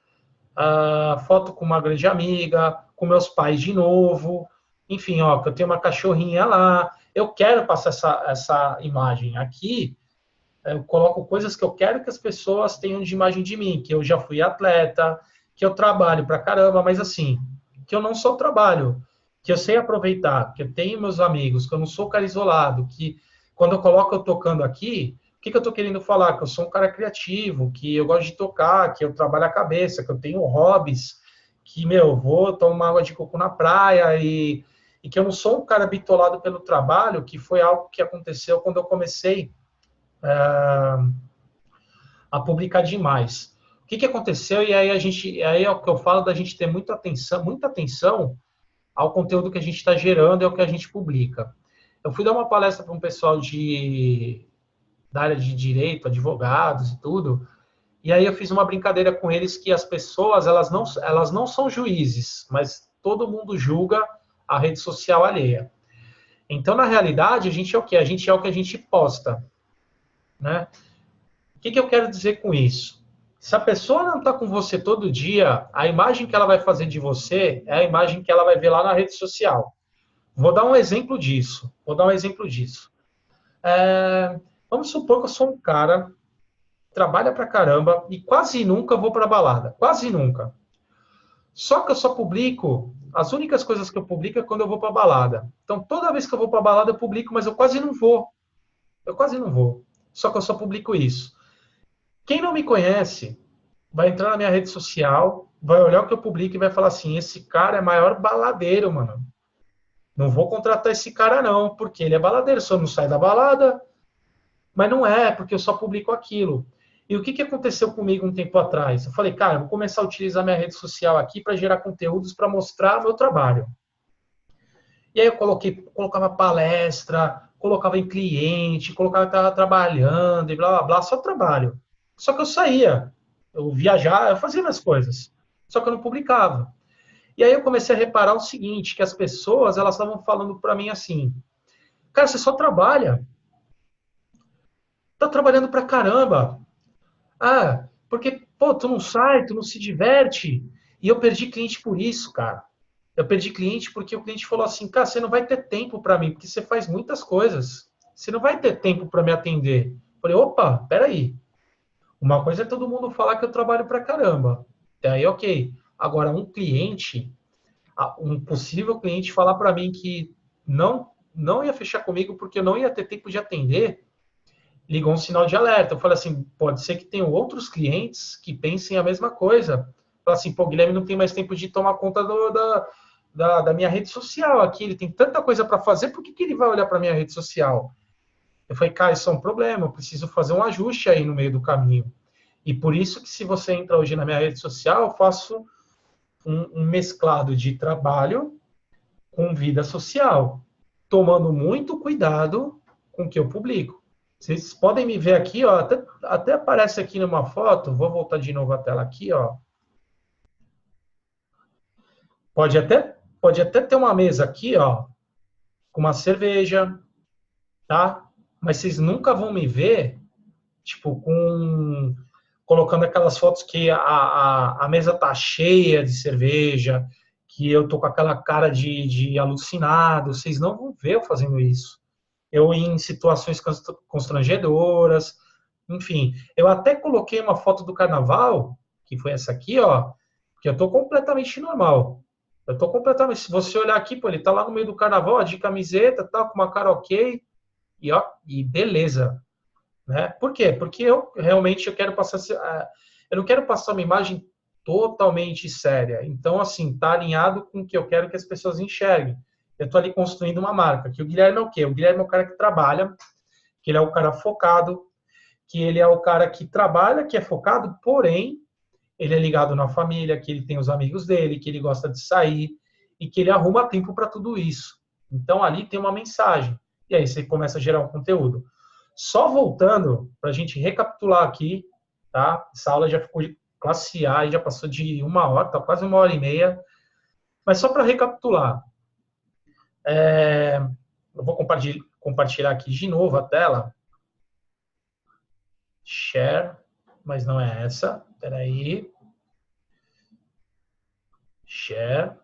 foto com uma grande amiga, com meus pais de novo, enfim, ó, que eu tenho uma cachorrinha lá. Eu quero passar essa imagem. Aqui, eu coloco coisas que eu quero que as pessoas tenham de imagem de mim, que eu já fui atleta, que eu trabalho pra caramba, mas assim, que eu não só trabalho, que eu sei aproveitar, que eu tenho meus amigos, que eu não sou cara isolado, que quando eu coloco eu tocando aqui, o que eu tô querendo falar? Que eu sou um cara criativo, que eu gosto de tocar, que eu trabalho a cabeça, que eu tenho hobbies, que, meu, vou tomar água de coco na praia e que eu não sou um cara bitolado pelo trabalho, que foi algo que aconteceu quando eu comecei a publicar demais. O que aconteceu? E aí é o que eu falo da gente ter muita atenção ao conteúdo que a gente está gerando e ao que a gente publica. Eu fui dar uma palestra para um pessoal da área de direito, advogados e tudo, e aí eu fiz uma brincadeira com eles que as pessoas, elas não são juízes, mas todo mundo julga a rede social alheia. Então, na realidade, a gente é o quê? A gente é o que a gente posta, né? O que eu quero dizer com isso? Se a pessoa não está com você todo dia, a imagem que ela vai fazer de você é a imagem que ela vai ver lá na rede social. Vou dar um exemplo disso. Vamos supor que eu sou um cara que trabalha pra caramba e quase nunca vou pra balada. Quase nunca. Só que eu só publico, as únicas coisas que eu publico é quando eu vou pra balada. Então, toda vez que eu vou pra balada, eu publico, mas eu quase não vou. Só que eu só publico isso. Quem não me conhece vai entrar na minha rede social, vai olhar o que eu publico e vai falar assim: esse cara é maior baladeiro, mano. Não vou contratar esse cara não, porque ele é baladeiro, só não sai da balada. Mas não é, porque eu só publico aquilo. E o que aconteceu comigo um tempo atrás? Eu falei, cara, eu vou começar a utilizar minha rede social aqui para gerar conteúdos para mostrar meu trabalho. E aí eu colocava palestra, colocava em cliente, colocava que estava trabalhando e blá blá blá, só trabalho. Só que eu saía, eu viajava, eu fazia minhas coisas. Só que eu não publicava. E aí eu comecei a reparar o seguinte, que as pessoas, elas estavam falando para mim assim, cara, você só trabalha. Tá trabalhando pra caramba. Ah, porque, pô, tu não sai, tu não se diverte. E eu perdi cliente por isso, cara. Eu perdi cliente porque o cliente falou assim, cara, você não vai ter tempo para mim, porque você faz muitas coisas. Você não vai ter tempo para me atender. Eu falei, opa, peraí. Uma coisa é todo mundo falar que eu trabalho pra caramba. Até aí, ok. Agora, um possível cliente falar para mim que não ia fechar comigo porque eu não ia ter tempo de atender, ligou um sinal de alerta. Eu falei assim, pode ser que tenham outros clientes que pensem a mesma coisa. Fala assim, pô, Guilherme não tem mais tempo de tomar conta da minha rede social aqui, ele tem tanta coisa para fazer, por que ele vai olhar para minha rede social? Eu falei, cara, isso é um problema, eu preciso fazer um ajuste aí no meio do caminho. E por isso que se você entra hoje na minha rede social, eu faço um mesclado de trabalho com vida social, tomando muito cuidado com o que eu publico. Vocês podem me ver aqui, ó, até aparece aqui numa foto, vou voltar de novo a tela aqui, ó. Pode até ter uma mesa aqui, ó, com uma cerveja, tá? Mas vocês nunca vão me ver, tipo, colocando aquelas fotos que a mesa tá cheia de cerveja, que eu tô com aquela cara de alucinado. Vocês não vão ver eu fazendo isso. Eu em situações constrangedoras, enfim. Eu até coloquei uma foto do carnaval, que foi essa aqui, ó, que eu tô completamente normal. Eu tô completamente, se você olhar aqui, pô, ele tá lá no meio do carnaval, de camiseta, tá, com uma cara ok, e ó, e beleza, né? Por quê? Porque eu quero passar, eu não quero passar uma imagem totalmente séria. Então, assim, tá alinhado com o que eu quero que as pessoas enxerguem. Eu tô ali construindo uma marca. Que o Guilherme é o quê? O Guilherme é o cara que trabalha, que ele é o cara focado, que ele é o cara que trabalha, que é focado, porém, ele é ligado na família, que ele tem os amigos dele, que ele gosta de sair e que ele arruma tempo para tudo isso. Então, ali tem uma mensagem. E aí você começa a gerar um conteúdo. Só voltando, para a gente recapitular aqui, tá? Essa aula já ficou de classe A, já passou de 1 hora, tá quase 1 hora e meia. Mas só para recapitular, eu vou compartilhar aqui de novo a tela. Share, mas não é essa. Espera aí. Share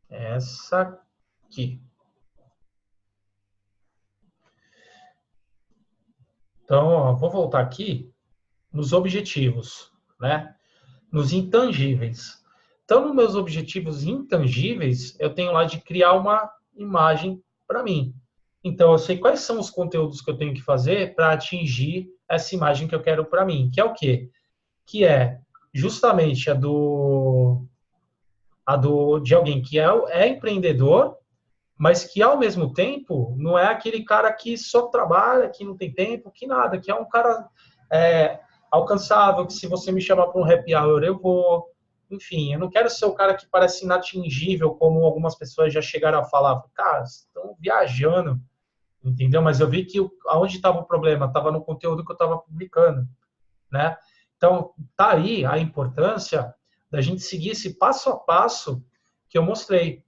essa aqui. Então, ó, vou voltar aqui nos objetivos, né? Nos intangíveis. Então, nos meus objetivos intangíveis, eu tenho lá de criar uma imagem para mim. Então, eu sei quais são os conteúdos que eu tenho que fazer para atingir essa imagem que eu quero para mim. Que é o quê? Que é justamente de alguém que é empreendedor, mas que, ao mesmo tempo, não é aquele cara que só trabalha, que não tem tempo, que nada, que é um cara alcançável, que se você me chamar para um happy hour, eu vou. Enfim, eu não quero ser o cara que parece inatingível, como algumas pessoas já chegaram a falar. Cara, vocês estão viajando, entendeu? Mas eu vi que aonde estava o problema? Estava no conteúdo que eu estava publicando, né? Então, tá aí a importância da gente seguir esse passo a passo que eu mostrei.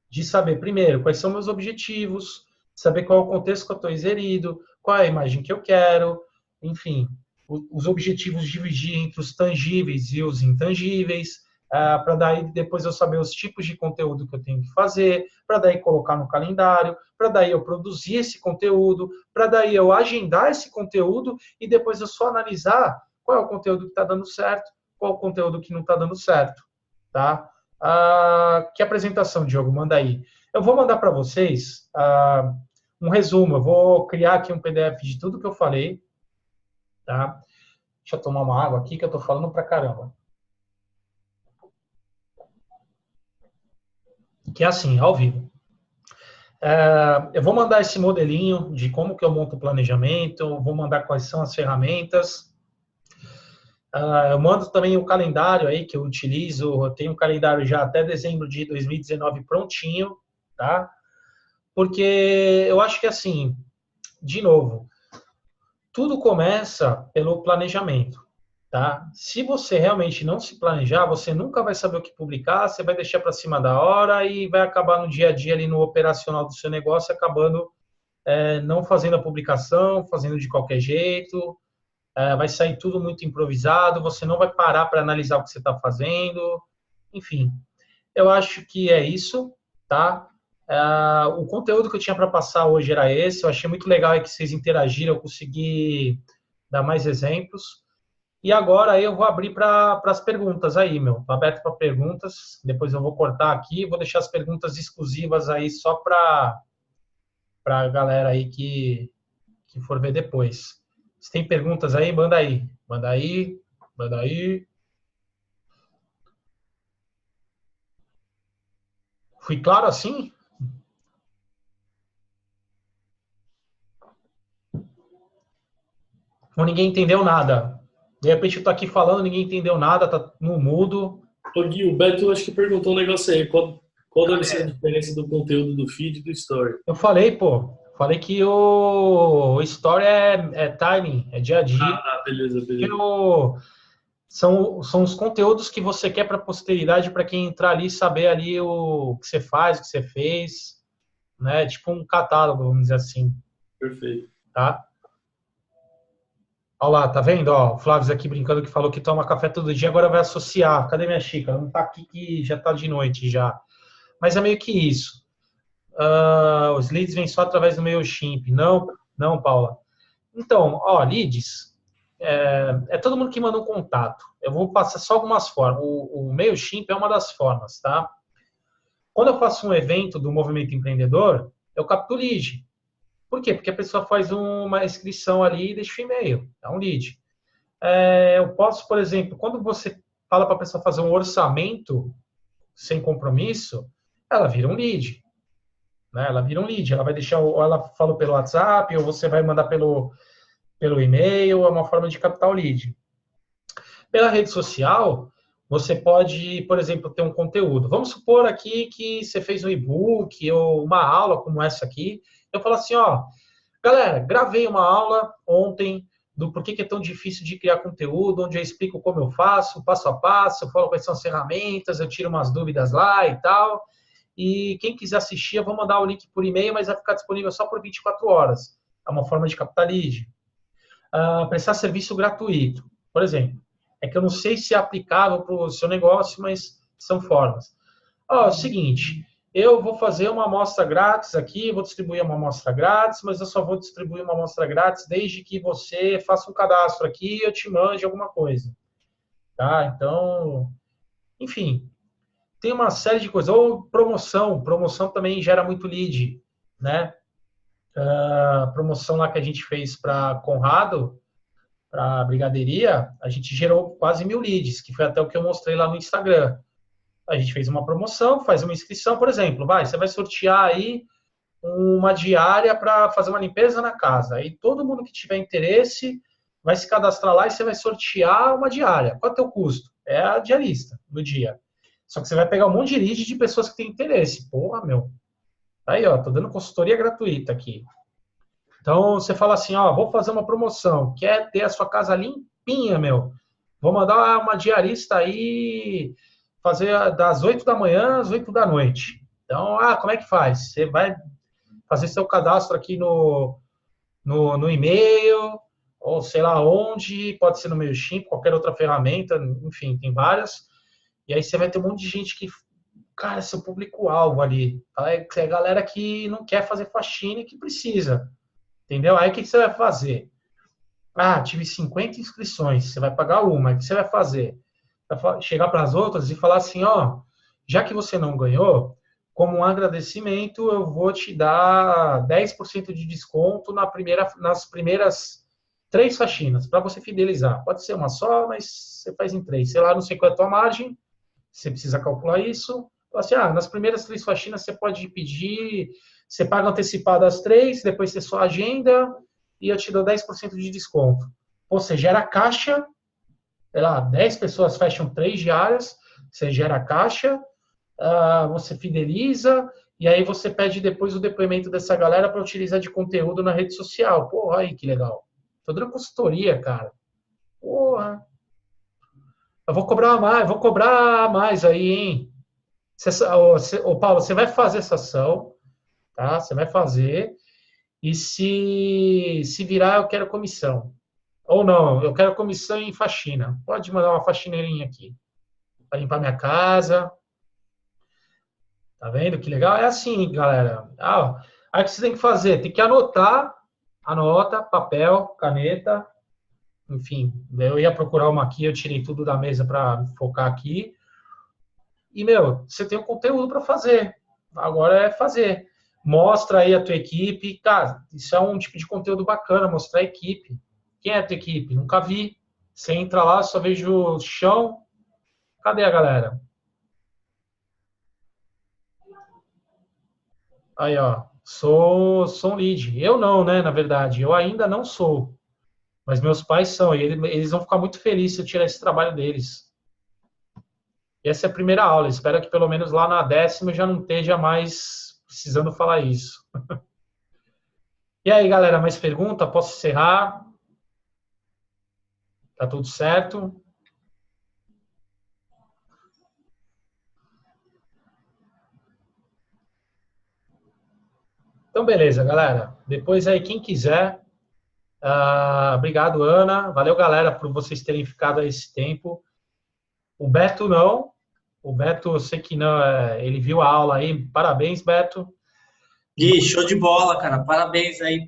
De saber, primeiro, quais são meus objetivos, saber qual é o contexto que eu estou inserido, qual é a imagem que eu quero, enfim, os objetivos dividir entre os tangíveis e os intangíveis, para daí depois eu saber os tipos de conteúdo que eu tenho que fazer, para daí colocar no calendário, para daí eu produzir esse conteúdo, para daí eu agendar esse conteúdo e depois eu só analisar qual é o conteúdo que está dando certo, qual é o conteúdo que não está dando certo, tá? Que apresentação, Diogo? Manda aí. Eu vou mandar para vocês um resumo. Eu vou criar aqui um PDF de tudo que eu falei. Tá? Deixa eu tomar uma água aqui que eu estou falando pra caramba. Que é assim, ao vivo. Eu vou mandar esse modelinho de como que eu monto o planejamento, vou mandar quais são as ferramentas. Eu mando também o calendário aí que eu utilizo. Eu tenho um calendário já até dezembro de 2019 prontinho, tá? Porque eu acho que assim, de novo, tudo começa pelo planejamento, tá? Se você realmente não se planejar, você nunca vai saber o que publicar, você vai deixar para cima da hora e vai acabar no dia a dia ali no operacional do seu negócio, acabando não fazendo a publicação, fazendo de qualquer jeito. Vai sair tudo muito improvisado, você não vai parar para analisar o que você está fazendo, enfim. Eu acho que é isso, tá? O conteúdo que eu tinha para passar hoje era esse, eu achei muito legal que vocês interagiram, eu consegui dar mais exemplos. E agora eu vou abrir para as perguntas aí, meu. Tá aberto para perguntas, depois eu vou cortar aqui, vou deixar as perguntas exclusivas aí só para a galera aí que for ver depois. Se tem perguntas aí, manda aí. Manda aí, manda aí. Fui claro assim? Ou ninguém entendeu nada? De repente eu tô aqui falando, ninguém entendeu nada, tá no mudo. Ô Gui, o Beto acho que perguntou um negócio aí. Qual deve ser a diferença do conteúdo do feed e do story? Eu falei, pô. Falei que o story é timing, é dia a dia. Beleza. São os conteúdos que você quer para a posteridade, para quem entrar ali saber ali o que você faz, o que você fez, né? Tipo um catálogo, vamos dizer assim. Perfeito. Tá? Olha lá, tá vendo? Ó, o Flávio aqui brincando que falou que toma café todo dia, agora vai associar. Cadê minha xícara? Não tá aqui que já tá de noite já. Mas é meio que isso. Os leads vêm só através do MailChimp. Não, Paula. Então, ó, leads, todo mundo que manda um contato. Eu vou passar só algumas formas. O MailChimp é uma das formas, tá? Quando eu faço um evento do Movimento Empreendedor, eu capto lead. Por quê? Porque a pessoa faz uma inscrição ali e deixa o e-mail. É um lead. Eu posso, por exemplo, quando você fala para a pessoa fazer um orçamento sem compromisso, ela vira um lead. Né? Ela vira um lead. Ela vai deixar, ou ela fala pelo WhatsApp, ou você vai mandar pelo e-mail, é uma forma de captar o lead. Pela rede social, você pode, por exemplo, ter um conteúdo. Vamos supor aqui que você fez um e-book ou uma aula como essa aqui. Eu falo assim, ó, galera, gravei uma aula ontem do porquê que é tão difícil de criar conteúdo, onde eu explico como eu faço, passo a passo, eu falo quais são as ferramentas, eu tiro umas dúvidas lá e tal. E quem quiser assistir, eu vou mandar o link por e-mail, mas vai ficar disponível só por 24 horas. É uma forma de captar lead. Prestar serviço gratuito. Por exemplo, é que eu não sei se é aplicável para o seu negócio, mas são formas. Ó, é o seguinte, eu vou fazer uma amostra grátis aqui, vou distribuir uma amostra grátis, mas eu só vou distribuir uma amostra grátis desde que você faça um cadastro aqui e eu te mande alguma coisa. Tá? Então, enfim, tem uma série de coisas. Ou promoção também gera muito lead, né? A promoção lá que a gente fez para Conrado, para a brigadeiria, a gente gerou quase 1000 leads, que foi até o que eu mostrei lá no Instagram. A gente fez uma promoção, faz uma inscrição, por exemplo, você vai sortear aí uma diária para fazer uma limpeza na casa. Aí todo mundo que tiver interesse vai se cadastrar lá e você vai sortear uma diária. Qual é o teu custo? É a diarista do dia. Só que você vai pegar um monte de lead de pessoas que têm interesse. Porra, meu. Aí, ó, tô dando consultoria gratuita aqui. Então, você fala assim, ó, vou fazer uma promoção. Quer ter a sua casa limpinha, meu? Vou mandar uma diarista aí fazer das 8 da manhã às 8 da noite. Então, como é que faz? Você vai fazer seu cadastro aqui no e-mail, ou sei lá onde, pode ser no MailChimp, qualquer outra ferramenta, enfim, tem várias. E aí você vai ter um monte de gente que, cara, seu público-alvo ali. É a galera que não quer fazer faxina e que precisa. Entendeu? Aí o que você vai fazer? Tive 50 inscrições, você vai pagar uma. O que você vai fazer? Vai chegar para as outras e falar assim, ó, já que você não ganhou, como um agradecimento, eu vou te dar 10% de desconto nas primeiras 3 faxinas, para você fidelizar. Pode ser uma só, mas você faz em 3. Sei lá, não sei qual é a tua margem, você precisa calcular isso. Fala assim, nas primeiras 3 faxinas você pode pedir, você paga antecipado as 3, depois você só agenda e eu te dou 10% de desconto. Ou você gera caixa, sei lá, 10 pessoas fecham 3 diárias, você gera caixa, você fideliza, e aí você pede depois o depoimento dessa galera para utilizar de conteúdo na rede social. Porra, aí que legal. Tô dando consultoria, cara. Porra. Eu vou cobrar mais aí, hein? Paulo, você vai fazer essa ação, tá? Você vai fazer, e se virar, eu quero comissão. Ou não, eu quero comissão em faxina. Pode mandar uma faxineirinha aqui, para limpar minha casa. Tá vendo que legal? É assim, galera. Aí o que você tem que fazer? Tem que anotar, anota, papel, caneta, enfim. Eu ia procurar uma aqui, eu tirei tudo da mesa para focar aqui. E, você tem um conteúdo para fazer. Agora é fazer. Mostra aí a tua equipe. Cara, isso é um tipo de conteúdo bacana, mostrar a equipe. Quem é a tua equipe? Nunca vi. Você entra lá, só vejo o chão. Cadê a galera? Aí, ó. Sou um lead. Eu não, né, na verdade. Eu ainda não sou. Mas meus pais são. E eles vão ficar muito felizes se eu tirar esse trabalho deles. E essa é a primeira aula. Espero que pelo menos lá na 10ª eu já não esteja mais precisando falar isso. E aí, galera, mais pergunta? Posso encerrar? Tá tudo certo? Então, beleza, galera. Depois aí, quem quiser. Obrigado, Ana. Valeu, galera, por vocês terem ficado aí esse tempo. O Beto não. O Beto, eu sei que não. Ele viu a aula aí. Parabéns, Beto. Gui, show de bola, cara. Parabéns aí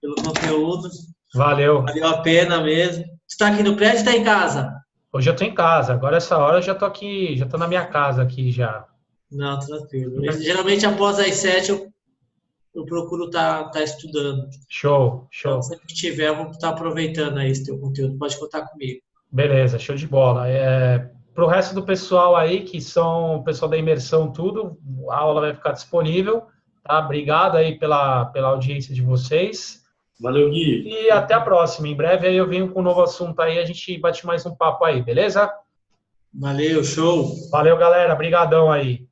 pelo conteúdo. Valeu. Valeu a pena mesmo. Você tá aqui no prédio ou tá em casa? Hoje eu tô em casa. Agora, essa hora, eu já tô aqui. Já tô na minha casa aqui, já. Não, tranquilo. Geralmente, após as 7, eu procuro estar estudando. Show. Então, sempre que tiver, eu vou estar aproveitando aí esse teu conteúdo. Pode contar comigo. Beleza, show de bola. Pro resto do pessoal aí, que são o pessoal da imersão, tudo, a aula vai ficar disponível. Tá? Obrigado aí pela audiência de vocês. Valeu, Gui. E até a próxima. Em breve aí eu venho com um novo assunto aí, a gente bate mais um papo aí, beleza? Valeu, show. Valeu, galera. Obrigadão aí.